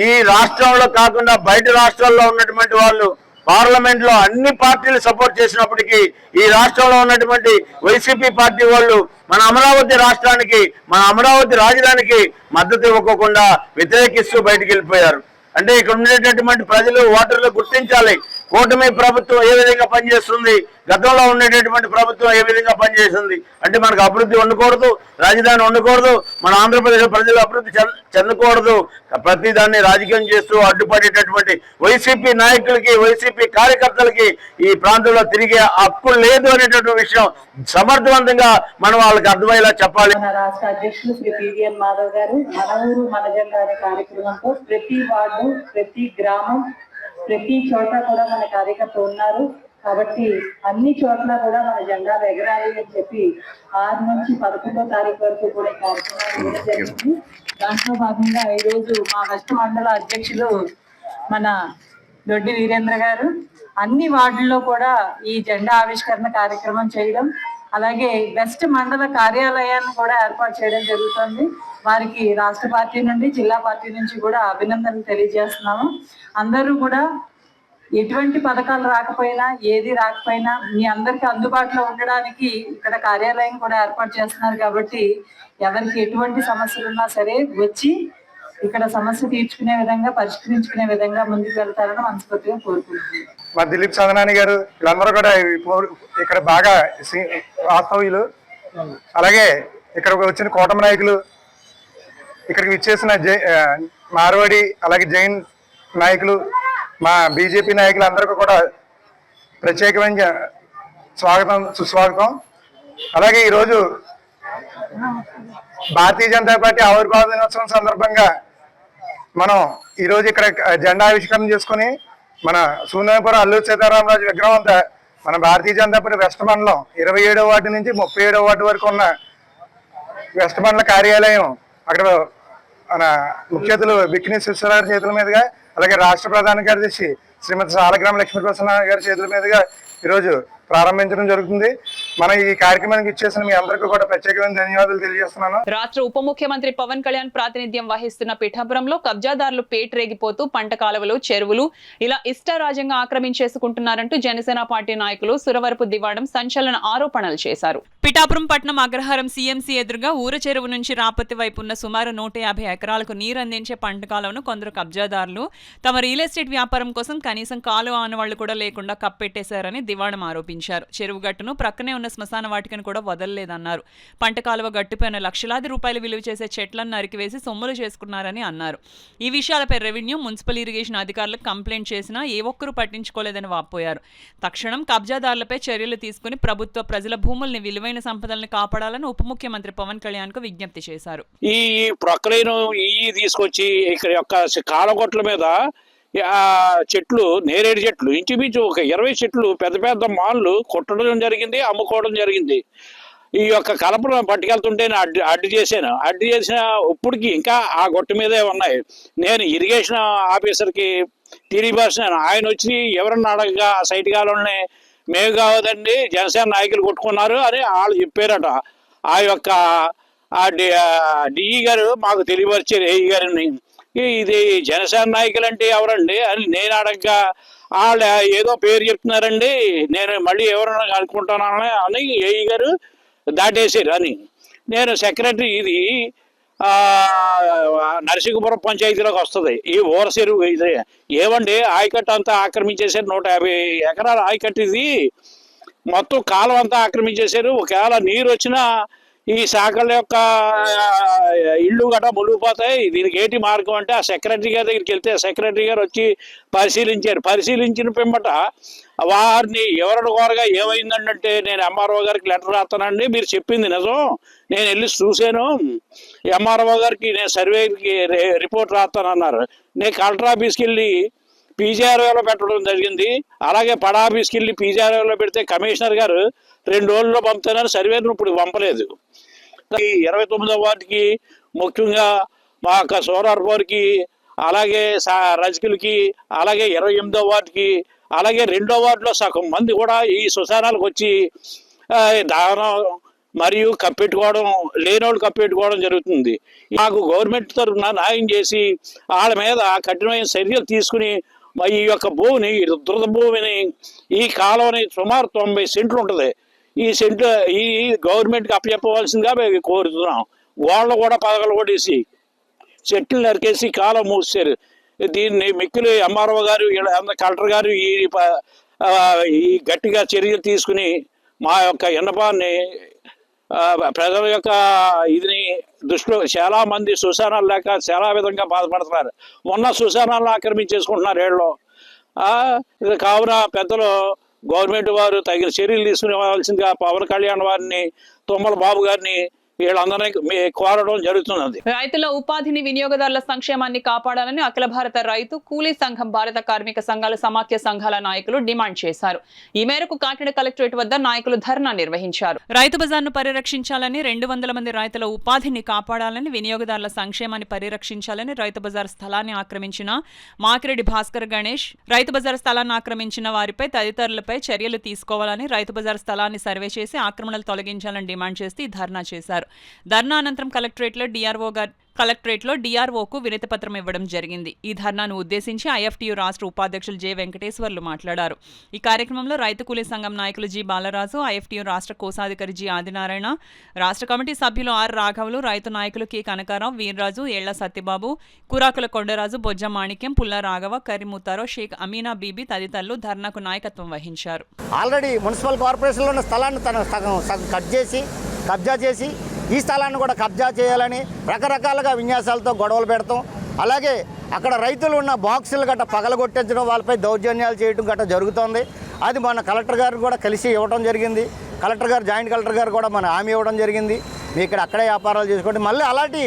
ఈ రాష్ట్రంలో కాకుండా బయట రాష్ట్రాల్లో ఉన్నటువంటి వాళ్ళు పార్లమెంట్ లో అన్ని పార్టీలు సపోర్ట్ చేసినప్పటికీ ఈ రాష్ట్రంలో ఉన్నటువంటి వైసీపీ పార్టీ వాళ్ళు మన అమరావతి రాష్ట్రానికి, మన అమరావతి రాజధానికి మద్దతు ఇవ్వకోకుండా వ్యతిరేకిస్తూ బయటికి వెళ్ళిపోయారు. అంటే ఇక్కడ ఉండేటటువంటి ప్రజలు, ఓటర్లు గుర్తించాలి కూటమి ప్రభుత్వం ఏ విధంగా పనిచేస్తుంది, గతంలో ఉండేటటువంటి ప్రభుత్వం ఏ విధంగా పనిచేస్తుంది. అంటే మనకు అభివృద్ధి ఉండకూడదు, రాజధాని ఉండకూడదు, మన ఆంధ్రప్రదేశ్ ప్రజలు అభివృద్ధి చెందకూడదు. ప్రతి దాన్ని రాజకీయం చేస్తూ అడ్డుపడేటటువంటి వైసీపీ నాయకులకి, వైసీపీ కార్యకర్తలకి ఈ ప్రాంతంలో తిరిగే హక్కు లేదు అనేటటువంటి విషయం సమర్థవంతంగా మనం వాళ్ళకి అర్థమయ్యేలా చెప్పాలి. మన రాష్ట్ర అధ్యక్షులు శ్రీ పివిఎన్ మాధవ్ గారు మన ఊరు మన జెండా అనే కార్యక్రమంతో ప్రతి వార్డు, ప్రతి గ్రామం, ప్రతి చోట కూడా మన కార్యకర్త ఉన్నారు. కాబట్టి అన్ని చోట్ల కూడా మన జెండాలు ఎగరాలి అని చెప్పి 6 నుంచి 11వ తారీఖు వరకు కూడా ఈ కార్యక్రమాలు జరిగింది. దాంట్లో భాగంగా ఈరోజు మా వెస్ట్ మండల అధ్యక్షులు మన దొడ్డి వీరేంద్ర గారు అన్ని వార్డుల్లో కూడా ఈ జెండా ఆవిష్కరణ కార్యక్రమం చేయడం, అలాగే వెస్ట్ మండల కార్యాలయాన్ని కూడా ఏర్పాటు చేయడం జరుగుతుంది. వారికి రాష్ట్ర పార్టీ నుండి, జిల్లా పార్టీ నుంచి కూడా అభినందనలు తెలియజేస్తున్నాము. అందరూ కూడా ఎటువంటి పథకాలు రాకపోయినా, ఏది రాకపోయినా మీ అందరికి అందుబాటులో ఉండడానికి ఇక్కడ కార్యాలయం కూడా ఏర్పాటు చేస్తున్నారు. కాబట్టి ఎవరికి ఎటువంటి సమస్యలు ఉన్నా సరే వచ్చి ఇక్కడ సమస్య తీర్చుకునే విధంగా, పరిష్కరించుకునే విధంగా ముందుకు వెళ్తారని మనస్ఫూర్తిగా కోరుకుంటున్నాను. మా దిలీప్ చందనాని గారు వీళ్ళందరూ కూడా ఇక్కడ బాగా వాస్తవ్యులు. అలాగే ఇక్కడ వచ్చిన కూటమి నాయకులు, ఇక్కడికి విచ్చేసిన మార్వాడి, అలాగే జైన్ నాయకులు, మా బీజేపీ నాయకులు అందరికీ కూడా ప్రత్యేకమైన స్వాగతం, సుస్వాగతం. అలాగే ఈరోజు భారతీయ జనతా పార్టీ ఆవిర్భావ దినోత్సవం సందర్భంగా మనం ఈరోజు ఇక్కడ జెండా ఆవిష్కరణ చేసుకుని మన సూర్యనారాయణపురం అల్లూరి సీతారామరాజు విగ్రహం అంతా మన భారతీయ జనతా పార్టీ వెస్ట్ మండలం 27వ వార్డు నుంచి 37వ వార్డు వరకు ఉన్న వెస్ట్ మండల కార్యాలయం అక్కడ మన ముఖ్య అతిథులు బిక్కిన విశ్వేశ్వరరావు చేతుల మీదుగా, అలాగే రాష్ట్ర ప్రధాన కార్యదర్శి శ్రీమతి సాలగ్రామ లక్ష్మీప్రసన్న గారి చేతుల మీదుగా ఈరోజు ప్రారంభించడం జరుగుతుంది. మన ఈ కార్యక్రమానికి ఇచ్చేసిన మీ అందరికీ కూడా ప్రత్యేకమైన ధన్యవాదాలు తెలియజేస్తున్నాను. రాష్ట్ర ఉప ముఖ్యమంత్రి పవన్ కళ్యాణ్ ప్రాతినిధ్యం వహిస్తున్న పిఠాపురంలో కబ్జాదారులు పేటరేగిపోతూ పంట కాలువలు, చెరువులు ఇలా ఇష్టారాజ్యంగా ఆక్రమించేసుకుంటున్నారంటూ జనసేన పార్టీ నాయకులు సురవరపు దివాడం సంచలన ఆరోపణలు చేశారు. పిఠాపురం పట్నం అగ్రహారం సీఎంసీ ఎదురుగా ఊర చెరువు నుంచి రాపత్తి వైపు ఉన్న సుమారు 150 ఎకరాలకు నీరు అందించే పంట కాలువను కొందరు కబ్జాదారులు తమ రియల్ ఎస్టేట్ వ్యాపారం కోసం కనీసం కాలువ ఆనవాళ్లు కూడా లేకుండా కప్పెట్టేశారని దివాడం ఆరోపించారు. చెరువు గట్టును ప్రక్కనే ఉన్న శ్మశాన వాటికను కూడా వదలలేదన్నారు. పంట కాలువ గట్టుపైన లక్షలాది రూపాయలు విలువ చేసే చెట్లను నరికివేసి సొమ్ములు చేసుకున్నారని అన్నారు. ఈ విషయాలపై రెవెన్యూ, మున్సిపల్ ఇరిగేషన్ అధికారులకు కంప్లైంట్ చేసినా ఏ ఒక్కరూ పట్టించుకోలేదని వాపోయారు. తక్షణం కబ్జాదారులపై చర్యలు తీసుకుని ప్రభుత్వ ప్రజల భూముల్ని, విలువైన సంపదల్ని కాపాడాలని ఉప ముఖ్యమంత్రి పవన్ కళ్యాణ్ కు విజ్ఞప్తి చేశారు. ఈ ప్రొక్లైన్ తీసుకొచ్చి ఇక్కడ యొక్క కాలగొట్ల మీద చెట్లు, నేరేడు చెట్లు, ఇంచుమించు ఒక 20 చెట్లు పెద్ద పెద్ద మాన్లు కొట్టడం జరిగింది, అమ్ముకోవడం జరిగింది. ఈ యొక్క కలపను పట్టుకెళ్తుంటే అడ్డు చేశాను. అడ్డు చేసిన ఇప్పటికి ఇంకా ఆ గొట్టు మీదే ఉన్నాయి. నేను ఇరిగేషన్ ఆఫీసర్కి తెలియపరిచాను. ఆయన వచ్చి ఎవరన్నా అడగగా సైట్ కాలంలోనే మేము కావదండి జనసేన నాయకులు కొట్టుకున్నారు అని వాళ్ళు చెప్పారట. ఆ యొక్క డిఈ గారు మాకు తెలియపరిచారు ఏఈ గారిని. ఇది జనసేన నాయకులు అంటే ఎవరండి అని నేను అడగగా వాళ్ళు ఏదో పేరు చెప్తున్నారండి, నేను మళ్ళీ ఎవరన్నా అనుకుంటాను అని ఏఈ గారు దాటేసారు అని. నేను సెక్రటరీ, ఇది నరసింహపురం పంచాయతీలోకి వస్తుంది ఈ ఊర చెరువు. ఇది ఏమండి ఆయకట్టు అంతా ఆక్రమించేశారు, 150 ఎకరాల ఆయకట్టు ఇది, మొత్తం కాలం అంతా ఆక్రమించేశారు. ఒకవేళ నీరు వచ్చినా ఈ శాఖల యొక్క ఇళ్ళు గట్రా మునిగిపోతాయి. దీనికి ఏంటి మార్గం అంటే ఆ సెక్రటరీ గారి దగ్గరికి వెళ్తే సెక్రటరీ గారు వచ్చి పరిశీలించారు. పరిశీలించిన పిమ్మట వారిని ఎవరి కోరగా ఏమైందంటే, నేను ఎంఆర్ఓ గారికి లెటర్ రాస్తానండి, మీరు చెప్పింది నిజం, నేను వెళ్ళి చూశాను, ఎంఆర్ఓ గారికి నేను సర్వేకి రిపోర్ట్ రాస్తానన్నారు. నేను కలెక్టర్ ఆఫీస్కి వెళ్ళి పీజీఆర్ఓలో పెట్టడం జరిగింది. అలాగే పడా ఆఫీస్కి వెళ్ళి పీజీఆర్ఓలో పెడితే కమిషనర్ గారు 2 రోజుల్లో పంపుతానని సర్వేను ఇప్పుడు పంపలేదు. ఈ 29వ వార్డుకి ముఖ్యంగా మా యొక్క సోరార్పూర్కి, అలాగే రజకులకి, అలాగే 28వ వార్డుకి, అలాగే 2వ వార్డులో సగం మంది కూడా ఈ శ్మశానాలకు వచ్చి దానం మరియు కప్పెట్టుకోవడం, లేనోళ్ళు కప్పెట్టుకోవడం జరుగుతుంది. మాకు గవర్నమెంట్ తరఫున న్యాయం చేసి వాళ్ళ మీద కఠినమైన చర్యలు తీసుకుని ఈ యొక్క భూమిని, దురద భూమిని, ఈ కాలువని సుమారు 90 సెంట్లు ఉంటుంది, ఈ సెంట్లు ఈ గవర్నమెంట్కి అప్పచెప్పవలసిందిగా మేము కోరుతున్నాం. గోడలు కూడా పగలగొట్టేసి చెట్లు నరికేసి కాలువ మూసారు. దీన్ని మిక్కిలి ఎంఆర్ఓ గారు, కలెక్టర్ గారు ఈ గట్టిగా చర్యలు తీసుకుని మా యొక్క ఎండపాన్ని ప్రజల యొక్క ఇదిని దృష్టిలో, చాలా మంది శ్మశానాలు లేక చాలా విధంగా బాధపడుతున్నారు. మొన్న శ్మశానాలను ఆక్రమించేసుకుంటున్నారు ఏళ్ళు. కావున పెద్దలు గవర్నమెంట్ వారు తగిన చర్యలు తీసుకునేవలసిందిగా పవన్ కళ్యాణ్ వారిని, తుమ్మల బాబు గారిని వీళ్ళందరినీ కోరడం జరుగుతున్నది. రైతుల ఉపాధిని, వినియోగదారుల సంక్షేమాన్ని కాపాడాలని అఖిల భారత రైతు కూలీ సంఘం, భారత కార్మిక సంఘాల సమాఖ్య సంఘాల నాయకులు డిమాండ్ చేశారు. ఈ మేరకు కాకినాడ కలెక్టరేట్ వద్ద నాయకులు ధర్నా నిర్వహించారు. రైతు బజార్ను పరిరక్షించాలని, 200 మంది రైతుల ఉపాధిని కాపాడాలని, వినియోగదారుల సంక్షేమాన్ని పరిరక్షించాలని రైతు బజార్ స్థలాన్ని ఆక్రమించిన మాకిరెడ్డి భాస్కర్ గణేష్, రైతు బజార్ స్థలాన్ని ఆక్రమించిన వారిపై తదితరులపై చర్యలు తీసుకోవాలని, రైతు బజార్ స్థలాన్ని సర్వే చేసి ఆక్రమణలు తొలగించాలని డిమాండ్ చేస్తూ ఈ ధర్నా చేశారు. ధర్నా అనంతరం కలెక్టరేట్లో డిఆర్ఓకు వినతి పత్రం ఇవ్వడం జరిగింది. ఈ ధర్నాను ఉద్దేశించి ఐఎఫ్టీయూ రాష్ట్ర ఉపాధ్యక్షులు జె వెంకటేశ్వర్లు మాట్లాడారు. ఈ కార్యక్రమంలో రైతు కూలీ సంఘం నాయకులు జి బాలరాజు, ఐఎఫ్టీయూ రాష్ట్ర కోశాధికారి జి ఆదినారాయణ, రాష్ట్ర కమిటీ సభ్యులు ఆర్ రాఘవులు, రైతు నాయకులు కె కనకారావు, వీర్రాజు, ఏళ్ల సత్యబాబు, కురాకుల కొండరాజు, బొజ్జ మాణిక్యం, పుల్ల రాఘవ, కరిముతారో, షేక్ అమీనా బీబీ తదితరులు ధర్నాకు నాయకత్వం వహించారు. ఆల్రెడీ మున్సిపల్ కార్పొరేషన్లో ఉన్న స్థలాన్ని సగం కట్ చేసి కబ్జా చేసి ఈ స్థలాన్ని కూడా కబ్జా చేయాలని రకరకాలుగా విన్యాసాలతో గొడవలు పెడతాం. అలాగే అక్కడ రైతులు ఉన్న బాక్సులు గట్ట పగలగొట్టించడం, వాళ్ళపై దౌర్జన్యాలు చేయడం గట్ట జరుగుతోంది. అది మన కలెక్టర్ గారు కూడా కలిసి ఇవ్వడం జరిగింది. కలెక్టర్ గారు, జాయింట్ కలెక్టర్ గారు కూడా మన హామీ ఇవ్వడం జరిగింది, మీ ఇక్కడ అక్కడే వ్యాపారాలు చేసుకోండి. మళ్ళీ అలాంటి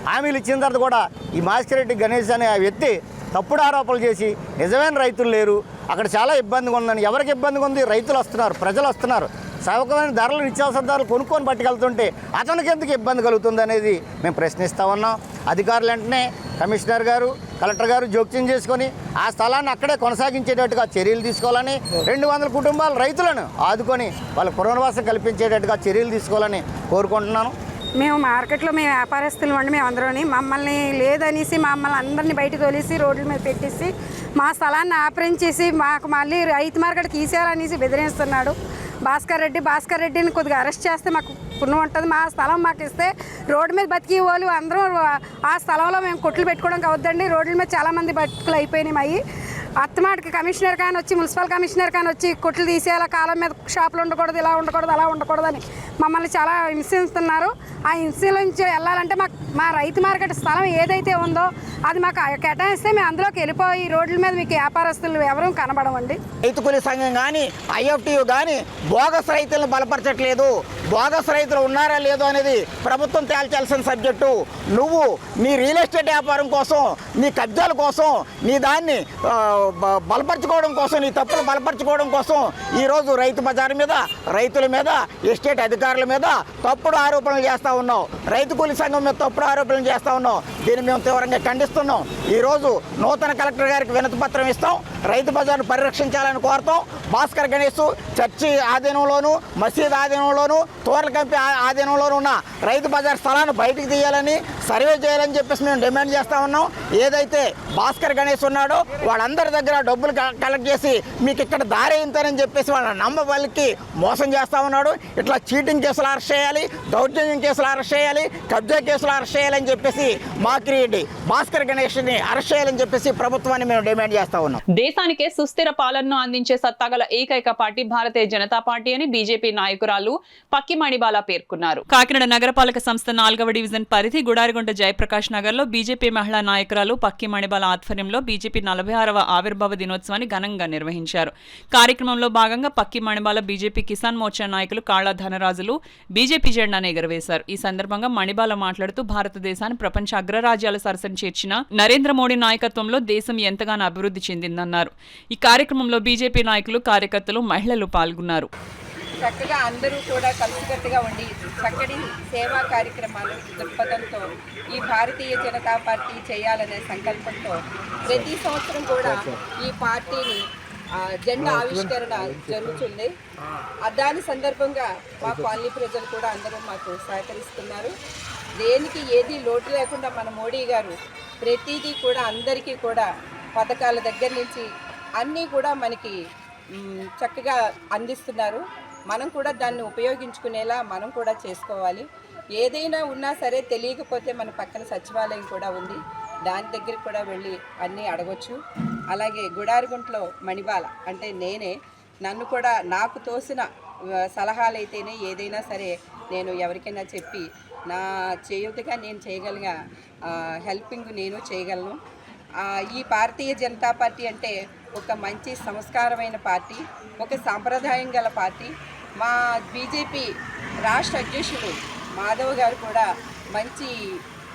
హామీలు ఇచ్చిన తర్వాత కూడా ఈ మాస్కిరెడ్డి గణేష్ అనే ఆ వ్యక్తి తప్పుడు ఆరోపణలు చేసి నిజమైన రైతులు లేరు, అక్కడ చాలా ఇబ్బందిగా ఉందని. ఎవరికి ఇబ్బందిగా ఉంది? రైతులు వస్తున్నారు, ప్రజలు వస్తున్నారు, సౌకర్యమైన ధరలు, నిత్యావసర ధరలు కొనుక్కొని పట్టుకెళ్తుంటే అతనికి ఎందుకు ఇబ్బంది కలుగుతుంది అనేది మేము ప్రశ్నిస్తూ ఉన్నాం. అధికారులు వెంటనే కమిషనర్ గారు కలెక్టర్ గారు జోక్యం చేసుకొని ఆ స్థలాన్ని అక్కడే కొనసాగించేటట్టుగా చర్యలు తీసుకోవాలని 200 కుటుంబాల రైతులను ఆదుకొని వాళ్ళ పునర్వాసం కల్పించేటట్టుగా చర్యలు తీసుకోవాలని కోరుకుంటున్నాను. మేము మార్కెట్లో మేము వ్యాపారస్తులు అండి, మేము అందరూని మమ్మల్ని లేదనేసి మమ్మల్ని అందరినీ బయట తోలేసి రోడ్ల మీద పెట్టేసి మా స్థలాన్ని ఆపరించేసి మాకు మళ్ళీ రైతు మార్కెట్ తీసేయాలనేసి బెదిరిస్తున్నాడు భాస్కర్ రెడ్డిని కొద్దిగా అరెస్ట్ చేస్తే మాకు పుణ్యం ఉంటుంది. మా స్థలం మాకు ఇస్తే రోడ్డు మీద బతికి వాళ్ళు అందరూ ఆ స్థలంలో మేము కొట్లు పెట్టుకోవడం అవద్దండి. రోడ్ల మీద చాలామంది బతుకులు అయిపోయినాయి. అవి అత్తమాటికి కమిషనర్ కానీ వచ్చి మున్సిపల్ కమిషనర్ కానీ వచ్చి కొట్లు తీసేయాల, కాలం మీద షాపులు ఉండకూడదు, ఇలా ఉండకూడదు, అలా ఉండకూడదని మమ్మల్ని చాలా హింసిస్తున్నారు. ఆ హింసల నుంచి వెళ్ళాలంటే మా రైతు మార్కెట్ స్థలం ఏదైతే ఉందో అది మాకు కేటాయిస్తే మేము అందులోకి వెళ్ళిపోయి రోడ్ల మీద మీకు వ్యాపారస్తులు ఎవరూ కనబడమండి. రైతు కూలీ సంఘం కానీ IFTU కానీ బోగస్ రైతులను బలపరచట్లేదు. బోగస్ రైతులు ఉన్నారా లేదో అనేది ప్రభుత్వం తేల్చాల్సిన సబ్జెక్టు. నువ్వు నీ రియల్ ఎస్టేట్ వ్యాపారం కోసం, నీ కబ్జాల కోసం, నీ దాన్ని బలపరచుకోవడం కోసం, నీ తప్పులు బలపరచుకోవడం కోసం ఈరోజు రైతు బజారు మీద, రైతుల మీద, ఎస్టేట్ అధికారుల మీద తప్పుడు ఆరోపణలు చేస్తూ ఉన్నావు. రైతు కూలీ సంఘం మీద తప్పుడు ఆరోపణలు చేస్తూ ఉన్నావు. దీన్ని మేము తీవ్రంగా ఖండిస్తున్నాం. ఈరోజు నూతన కలెక్టర్ గారికి వినతి పత్రం ఇస్తాం. రైతు బజార్ను పరిరక్షించాలని కోరుతాం. భాస్కర్ గణేష్ చర్చి ఆధీనంలోను, మసీద్ ఆధీనంలోను, తోర్ల కంపి ఆధీనంలోనూ ఉన్న రైతు బజార్ స్థలాన్ని బయటికి తీయాలని, సర్వే చేయాలని చెప్పేసి మేము డిమాండ్ చేస్తూ ఉన్నాం. ఏదైతే భాస్కర్ గణేష్ ఉన్నాడో వాళ్ళందరి దగ్గర డబ్బులు కలెక్ట్ చేసి మీకు ఇక్కడ దారి అయిందని చెప్పేసి వాళ్ళ నమ్మబలికి మోసం చేస్తూ ఉన్నాడు. ఇట్లా చీటింగ్ కేసులు అరెస్ట్ చేయాలి, దౌర్జన్యం కేసులు అరెస్ట్ చేయాలి, కబ్జా కేసులు అరెస్ట్ చేయాలని చెప్పేసి మాకిరెడ్డి భాస్కర్ గణేష్ని అరెస్ట్ చేయాలని చెప్పేసి ప్రభుత్వాన్ని మేము డిమాండ్ చేస్తా ఉన్నాం. దేశానికే సుస్థిర పాలనను అందించే సత్తాగల ఏకైక పార్టీ భారతీయ జనతా పార్టీ అని బీజేపీ నాయకురాలు పక్కి మణిబాల పేర్కొన్నారు. కాకినాడ నగరపాలక సంస్థ 4వ డివిజన్ పరిధి గుడారిగుంట జయప్రకాష్ నగర్ లో బీజేపీ మహిళా నాయకురాలు పక్కి మణిబాల ఆధ్వర్యంలో బీజేపీ 46వ ఆవిర్భావ దినోత్సవాన్ని ఘనంగా నిర్వహించారు. కార్యక్రమంలో భాగంగా పక్కి మణిబాల బీజేపీ కిసాన్ మోర్చా నాయకులు కాళా ధనరాజులు బీజేపీ జెండాను ఎగురవేశారు. ఈ సందర్భంగా మణిబాల మాట్లాడుతూ భారతదేశాన్ని ప్రపంచ అగ్రరాజ్యాల సరసన చేర్చిన నరేంద్ర మోడీ నాయకత్వంలో దేశం ఎంతగానో అభివృద్ధి చెందిందన్నారు. ఈ కార్యక్రమంలో బీజేపీ నాయకులు, కార్యకర్తలు, మహిళలు పాల్గొన్నారు. చక్కగా అందరూ కూడా కలిసికట్టుగా ఉండి చక్కటి సేవా కార్యక్రమాలు దృక్పథంతో ఈ భారతీయ జనతా పార్టీ చేయాలనే సంకల్పంతో ప్రతి సంవత్సరం కూడా ఈ పార్టీని జెండా ఆవిష్కరణ జరుగుతుంది. దాని సందర్భంగా మా కాలనీ ప్రజలు కూడా అందరూ మాకు సహకరిస్తున్నారు. దేనికి ఏది లోటు లేకుండా మన మోడీ గారు ప్రతిదీ కూడా అందరికీ కూడా పథకాల దగ్గర నుంచి అన్నీ కూడా మనకి చక్కగా అందిస్తున్నారు. మనం కూడా దాన్ని ఉపయోగించుకునేలా మనం కూడా చేసుకోవాలి. ఏదైనా ఉన్నా సరే తెలియకపోతే మన పక్కన సచివాలయం కూడా ఉంది, దాని దగ్గరికి కూడా వెళ్ళి అన్నీ అడగొచ్చు. అలాగే గుడారిగుంటలో మణిబాల అంటే నేనే, నన్ను కూడా నాకు తోసిన సలహాలైతేనే ఏదైనా సరే నేను ఎవరికైనా చెప్పి నా చేయుతగా నేను చేయగలిగిన హెల్పింగ్ నేను చేయగలను. ఈ భారతీయ జనతా పార్టీ అంటే ఒక మంచి సంస్కారమైన పార్టీ, ఒక సాంప్రదాయం గల పార్టీ. మా బీజేపీ రాష్ట్ర అధ్యక్షులు మాధవ్ గారు కూడా మంచి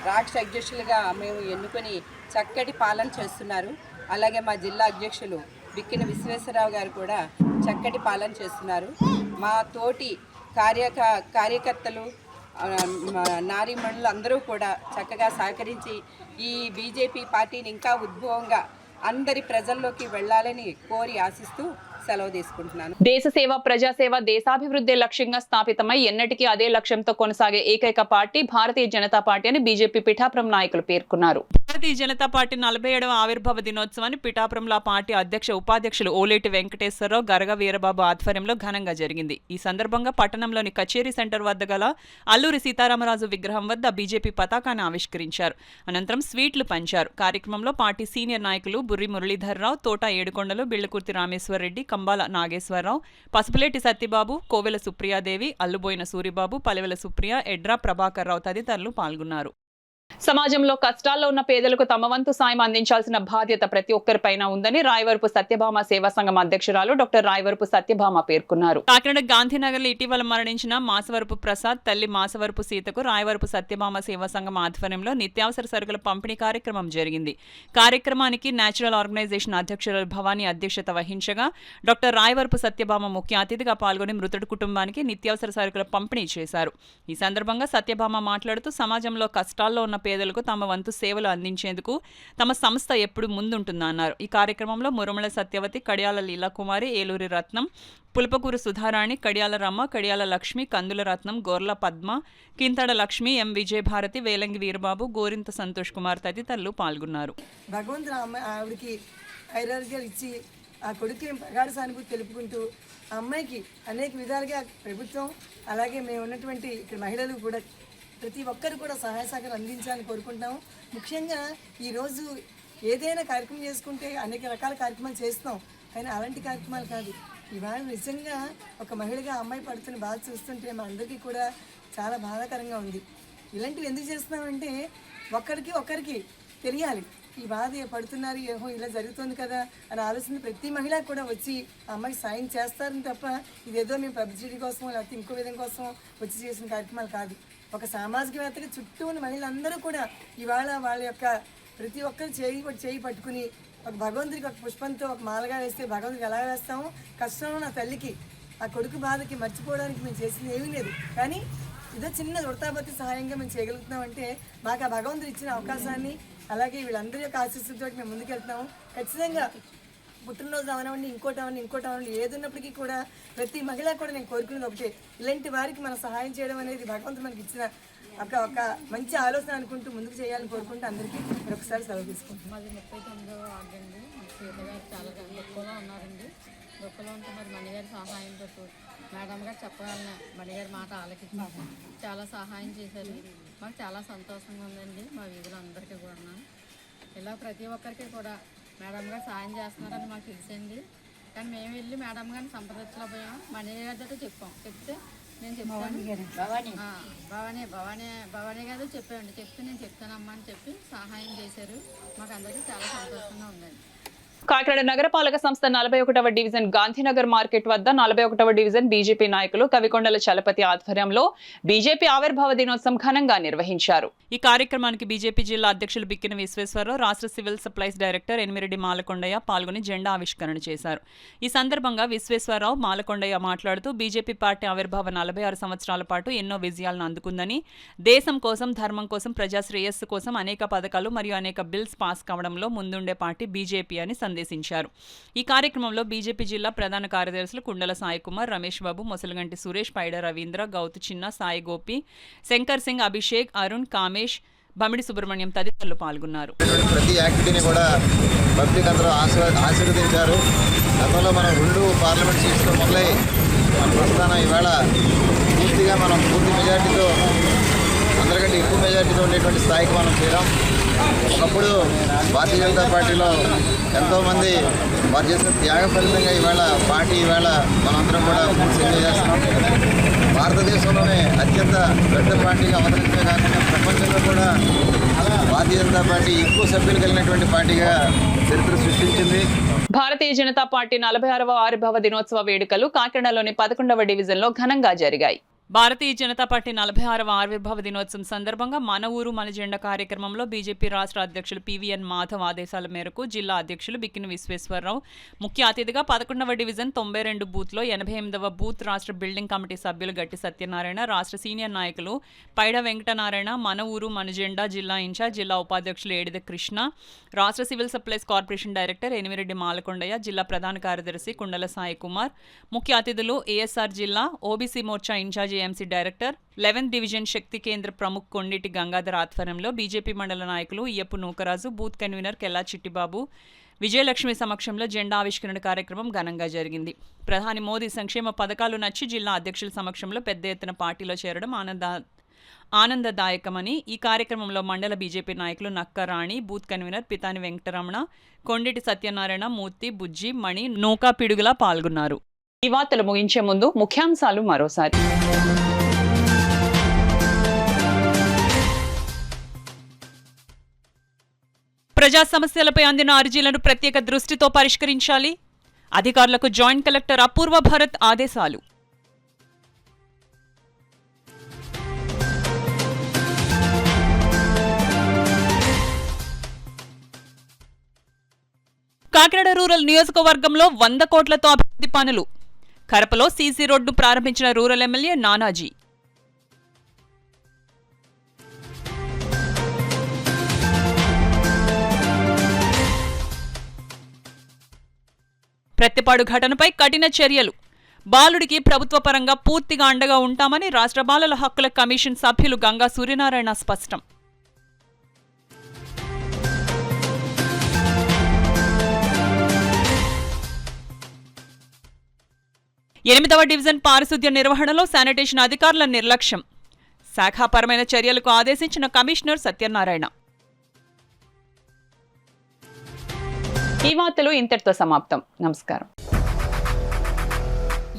రాష్ట్ర అధ్యక్షులుగా మేము ఎన్నుకొని చక్కటి పాలన చేస్తున్నారు. అలాగే మా జిల్లా అధ్యక్షులు బిక్కిన విశ్వేశ్వరరావు గారు కూడా చక్కటి పాలన చేస్తున్నారు. మా తోటి కార్యకర్తలు, నారీమణులు అందరూ కూడా చక్కగా సహకరించి ఈ బీజేపీ పార్టీని ఇంకా ఉద్భవంగా అందరి ప్రజల్లోకి వెళ్ళాలని కోరి ఆశిస్తూ సెలవు తీసుకుంటున్నాను. దేశ సేవ, ప్రజాసేవ, దేశాభివృద్ధి లక్ష్యంగా స్థాపితమై ఎన్నటికీ అదే లక్ష్యంతో కొనసాగే ఏకైక పార్టీ భారతీయ జనతా పార్టీ అని బీజేపీ పిఠాపురం నాయకులు పేర్కొన్నారు. భారతీయ జనతా పార్టీ 47వ ఆవిర్భావ దినోత్సవాన్ని పిఠాపురంలో పార్టీ అధ్యక్ష, ఉపాధ్యక్షులు ఓలేటి వెంకటేశ్వరరావు, గరగ వీరబాబు ఆధ్వర్యంలో ఘనంగా జరిగింది. ఈ సందర్భంగా పట్టణంలోని కచేరీ సెంటర్ వద్ద గల అల్లూరి సీతారామరాజు విగ్రహం వద్ద బీజేపీ పతాకాన్ని ఆవిష్కరించారు. అనంతరం స్వీట్లు పంచారు. కార్యక్రమంలో పార్టీ సీనియర్ నాయకులు బుర్రి మురళీధర్రావు, తోట ఏడుకొండలు, బిళ్లకుర్తి రామేశ్వరరెడ్డి, కంబాల నాగేశ్వరరావు, పసుపులేటి సత్యబాబు, కోవెల సుప్రియాదేవి, అల్లుబోయిన సూరిబాబు, పలవెల సుప్రియ, ఎడ్రా ప్రభాకర్ రావు తదితరులు పాల్గొన్నారు. సమాజంలో కష్టాల్లో ఉన్న పేదలకు తమ వంతు సాయం అందించాల్సిన బాధ్యత ప్రతి ఒక్కరిపైన ఉందని రాయవరపు సత్యభామ సేవా సంఘం అధ్యక్షురాలు డాక్టర్ రాయవరపు సత్యభామ పేర్కొన్నారు. కాకినాడ గాంధీనగర్లో ఇటీవల మరణించిన మాసవరపు ప్రసాద్ తల్లి మాసవరపు సీతకు రాయవరపు సత్యభామ సేవా సంఘం ఆధ్వర్యంలో నిత్యావసర సరుకుల పంపిణీ కార్యక్రమం జరిగింది. కార్యక్రమానికి నేచురల్ ఆర్గనైజేషన్ అధ్యక్షురాలు భవానీ అధ్యక్షత వహించగా డాక్టర్ రాయవరపు సత్యభామ ముఖ్య అతిథిగా పాల్గొని మృతుడి కుటుంబానికి నిత్యావసర సరుకుల పంపిణీ చేశారు. ఈ సందర్భంగా సత్యభామ మాట్లాడుతూ సమాజంలో కష్టాల్లో ఉన్న ఉన్న పేదలకు తమ వంతు సేవలు అందించేందుకు తమ సంస్థ ఎప్పుడు ముందుంటుందన్నారు. ఈ కార్యక్రమంలో మురమల సత్యవతి, కడియాల లీలాకుమారి, ఏలూరి రత్నం, పులపకూరు సుధారాణి, కడియాల రమ్మ, కడియాల లక్ష్మి, కందుల రత్నం, గోర్ల పద్మ, కింతడ లక్ష్మి, ఎం విజయభారతి, వేలంగి వీరబాబు, గోరింత సంతోష్ కుమార్ తదితరులు పాల్గొన్నారు. భగవంతుడు ఆవిడికి ఐరారోగ్యాలు ఇచ్చి ఆ కొడుకుని ప్రగాఢ సానుభూతి తెలుపుకుంటూ ఆ అమ్మాయికి అనేక విధాలుగా ప్రభుత్వం అలాగే మేము ఉన్నటువంటి ఇక్కడ మహిళలు కూడా ప్రతి ఒక్కరు కూడా సహాయ సహకారం అందించాలని కోరుకుంటాము. ముఖ్యంగా ఈరోజు ఏదైనా కార్యక్రమం చేసుకుంటే అనేక రకాల కార్యక్రమాలు చేస్తున్నాం, కానీ అలాంటి కార్యక్రమాలు కాదు. ఇవాళ నిజంగా ఒక మహిళగా అమ్మాయి పడుతున్న బాధ చూస్తుంటే మా అందరికీ కూడా చాలా బాధాకరంగా ఉంది. ఇలాంటివి ఎందుకు చేస్తున్నామంటే ఒకరికి తెలియాలి ఈ బాధ పడుతున్నారు, ఏహో ఇలా జరుగుతుంది కదా అని ఆలోచన ప్రతి మహిళ కూడా వచ్చి ఆ అమ్మాయికి సాయం చేస్తారని తప్ప ఇదేదో మేము పబ్లిసిటీ కోసం లేకపోతే ఇంకో విధం కోసం వచ్చి చేసిన కార్యక్రమాలు కాదు. ఒక సామాజికవేత్తగా చుట్టూ ఉన్న మహిళలందరూ కూడా ఇవాళ వాళ్ళ యొక్క ప్రతి ఒక్కరు చేయి పట్టుకుని ఒక భగవంతుడికి ఒక పుష్పంతో ఒక మాలగా వేస్తే భగవంతుడికి ఎలా వేస్తామో కష్టంలో నా తల్లికి ఆ కొడుకు బాధకి మర్చిపోవడానికి మేము చేసింది ఏమీ లేదు, కానీ ఇదో చిన్న ఉడతాబత్తి సహాయంగా మేము చేయగలుగుతున్నామంటే మాకు ఆ భగవంతుడు ఇచ్చిన అవకాశాన్ని అలాగే వీళ్ళందరి యొక్క ఆశీస్సులతో మేము ముందుకెళ్తున్నాము. ఖచ్చితంగా పుట్టినరోజు అవనండి ఇంకోటి అవనండి ఏది ఉన్నప్పటికీ కూడా ప్రతి మహిళ కూడా నేను కోరుకునేది ఒకటే, ఇలాంటి వారికి మనం సహాయం చేయడం అనేది భగవంతుడు మనకి ఇచ్చిన ఒక మంచి ఆలోచన అనుకుంటూ ముందుకు చేయాలని కోరుకుంటూ అందరికీ మరొకసారి సెలవు తీసుకుంటాం. మాది 39వ వార్డు అండి. సీత గారు చాలా దుఃఖంలో ఉన్నారండి. దుఃఖంలో ఉంటే మరి మణిగారి సహాయంతో మేడం గారు చెప్పగలన మణిగారి మాట ఆలకించి చాలా సహాయం చేశారు. మాకు చాలా సంతోషంగా ఉందండి. మా వీధులు అందరికీ కూడా ఇలా ప్రతి ఒక్కరికి కూడా మేడం గారు సహాయం చేస్తున్నారని మాకు తెలిసింది. కానీ మేము వెళ్ళి మేడం గారిని సంప్రదించలేకపోయాం. మణిగారితో చెప్తే నేను చెప్తాను భవానీ గారు చెప్పండి చెప్తే నేను చెప్తానమ్మా అని చెప్పి సహాయం చేశారు. మాకు అందరికీ చాలా సంతోషంగా ఉందండి. కాకినాడ నగరపాలక సంస్థ 41వ డివిజన్ గాంధీనగర్ మార్కెట్ వద్ద 41వ డివిజన్ బీజేపీ నాయకులు కవికొండల చలపతి ఆధ్వర్యంలో బీజేపీ ఆవిర్భావ దినోత్సవం ఘనంగా నిర్వహించారు. ఈ కార్యక్రమానికి బీజేపీ జిల్లా అధ్యక్షులు బిక్కిన విశ్వేశ్వరరావు, రాష్ట్ర civil supplies director Enimireddy Malakondaiah పాల్గొని జెండా ఆవిష్కరణ చేశారు. ఈ సందర్భంగా విశ్వేశ్వరరావు, మాలకొండయ్య మాట్లాడుతూ బీజేపీ పార్టీ ఆవిర్భావ 46 సంవత్సరాల పాటు ఎన్నో విజయాలను అందుకుందని, దేశం కోసం, ధర్మం కోసం, ప్రజా శ్రేయస్సు కోసం అనేక పథకాలు మరియు అనేక బిల్స్ పాస్ కావడంలో ముందుండే పార్టీ బీజేపీ అని సందేశించారు. ఈ కార్యక్రమంలో బీజేపీ జిల్లా ప్రధాన కార్యదర్శులు కుండల సాయి కుమార్, రమేష్ బాబు, మొసలగంటి సురేష్, పైడ రవీంద్ర, గౌతు చిన్న, సాయి గోపి, శంకర్ సింగ్, అభిషేక్, అరుణ్, కామేష్, బమిడి సుబ్రహ్మణ్యం తదితరులు పాల్గొన్నారు. ప్రతి యాక్టివిటీని కూడా పబ్లిక్ అందరూ ఆశీర్వదించారు. గతంలో మనం 2 పార్లమెంట్ సీట్స్లో మొదలై మన ప్రస్థానం ఈవేళ పూర్తిగా మనం పూర్తి మెజార్టీతో అందరికంటే ఎక్కువ మెజార్టీతో ఉండేటువంటి స్థాయికి మనం చేరాం. ఒకప్పుడు భారతీయ జనతా పార్టీలో ఎంతోమంది వారు చేసిన త్యాగ ఫలితంగా ఈవేళ పార్టీ మనందరం కూడా సేవ చేస్తున్నాం. భారతదేశంలోనే అత్యంత పెద్ద పార్టీగా అవతరించే కాకుండా ప్రపంచంలో కూడా భారతీయ జనతా పార్టీ ఎక్కువ సభ్యులు కలిగినటువంటి పార్టీగా చరిత్ర సృష్టించింది. భారతీయ జనతా పార్టీ 46వ ఆవిర్భావ దినోత్సవ వేడుకలు కాకినాడలోని 11వ డివిజన్లో ఘనంగా జరిగాయి. భారతీయ జనతా పార్టీ 46వ ఆవిర్భావ దినోత్సవం సందర్భంగా మన ఊరు మన జెండా కార్యక్రమంలో బీజేపీ రాష్ట్ర అధ్యక్షులు పివిఎన్ మాధవ్ ఆదేశాల మేరకు జిల్లా అధ్యక్షులు బిక్కిన విశ్వేశ్వరరావు ముఖ్య అతిథిగా 11వ డివిజన్ 92 బూత్లో 88వ బూత్ రాష్ట్ర బిల్డింగ్ కమిటీ సభ్యులు గట్టి సత్యనారాయణ, రాష్ట్ర సీనియర్ నాయకులు పైడ వెంకటనారాయణ, మన ఊరు మన జెండా జిల్లా ఇన్ఛార్జ్ జిల్లా ఉపాధ్యక్షులు ఏడిద కృష్ణ, రాష్ట్ర civil supplies corporation director Enimireddy Malakondaiah, జిల్లా ప్రధాన కార్యదర్శి కుండల సాయి కుమార్, ముఖ్య అతిథులు ఏఎస్ఆర్ జిల్లా OBC Morcha incharge AMC director 11th division శక్తి కేంద్ర ప్రముఖ్ కొండిటి గంగాధర్ ఆధ్వర్యంలో బీజేపీ మండల నాయకులు ఇయ్యప్పు నూకరాజు, బూత్ కన్వీనర్ కెల్లా చిట్టిబాబు, విజయలక్ష్మి సమక్షంలో జెండా ఆవిష్కరణ కార్యక్రమం ఘనంగా జరిగింది. ప్రధాని మోదీ సంక్షేమ పథకాలు నచ్చి జిల్లా అధ్యక్షుల సమక్షంలో పెద్ద ఎత్తున పార్టీలో చేరడం ఆనందదాయకమని ఈ కార్యక్రమంలో మండల బీజేపీ నాయకులు నక్క రాణి, బూత్ కన్వీనర్ పితాని వెంకటరమణ, కొండిటి సత్యనారాయణ, మూర్తి, బుజ్జి, మణి, నూకా పిడుగులా పాల్గొన్నారు. ఈ వార్తలు ముగించే ముందు ముఖ్యాంశాలు మరోసారి. ప్రజా సమస్యలపై అందిన అర్జీలను ప్రత్యేక దృష్టితో పరిష్కరించాలి. అధికారులకు జాయింట్ కలెక్టర్ అపూర్వ భారత్ ఆదేశాలు. కాకినాడ రూరల్ నియోజకవర్గంలో 100 కోట్లతో అభివృద్ధి పనులు. కరపలో సీసీ రోడ్డు ప్రారంభించిన రూరల్ ఎమ్మెల్యే నానాజీ. ప్రత్తిపాడు ఘటనపై కఠిన చర్యలు. బాలుడికి ప్రభుత్వ పరంగా పూర్తిగా అండగా ఉంటామని రాష్ట్ర బాలల హక్కుల కమిషన్ సభ్యులు గంగా సూర్యనారాయణ స్పష్టం. 8వ డివిజన్ పారిశుద్ధ్య నిర్వహణలో శానిటేషన్ అధికారుల నిర్లక్ష్యం. శాఖాపరమైన చర్యలకు ఆదేశించిన కమిషనర్ సత్యనారాయణ. ఈ వార్తలు ఇంతటితో సమాప్తం. నమస్కారం.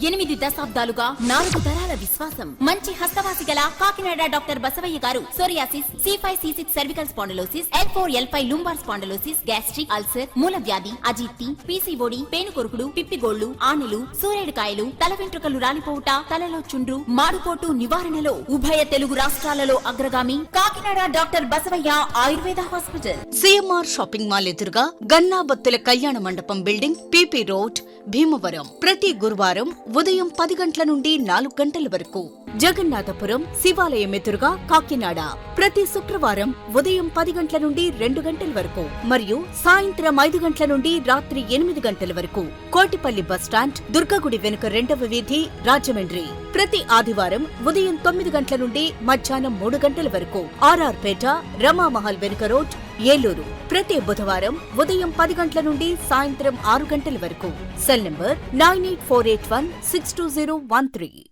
8 దశాబ్దాలుగా 4 తరాల విశ్వాసం. మంచి హస్తవాసి గల కాకినాడ డాక్టర్ బసవయ్య గారు psoriasis, C5C6 cervical spondylosis, L4L5 lumbar spondylosis, gastric ulcer, మూలవ్యాధి, అజీర్తి, పీసీఓడి, పేనుకొరుకుడు, పిప్పిగోళ్లు, ఆనెలు, సూరేడుకాయలు, తల వెంట్రుకలు రాలిపోవుట, తలలో చుండ్రు, మాడుకోటు నివారణలో ఉభయ తెలుగు రాష్ట్రాలలో అగ్రగామి Kakinada doctor Basavaiah Ayurveda hospital. CMR shopping mall ఎదురుగా గన్నాబత్తుల కళ్యాణ మండపం బిల్డింగ్, పీపీ రోడ్, భీమవరం. ప్రతి గురువారం ఉదయం 10 గంటల నుండి 4 గంటల వరకు. జగన్నాథపురం శివాలయం ఎదురుగా కాకినాడ ప్రతి శుక్రవారం ఉదయం 10 గంటల నుండి 2 గంటల వరకు మరియు సాయంత్రం 5 గంటల నుండి రాత్రి 8 గంటల వరకు. కోటిపల్లి బస్టాండ్, దుర్గగుడి వెనుక 2వ వీధి, రాజమండ్రి ప్రతి ఆదివారం ఉదయం 9 గంటల నుండి మధ్యాహ్నం 3 గంటల వరకు. ఆర్ఆర్ పేట, రమామహల్ వెనుక రోడ్, ఏలూరు ప్రతి బుధవారం ఉదయం 10 గంటల నుండి సాయంత్రం 6 గంటల వరకు. Cell number 9848162013.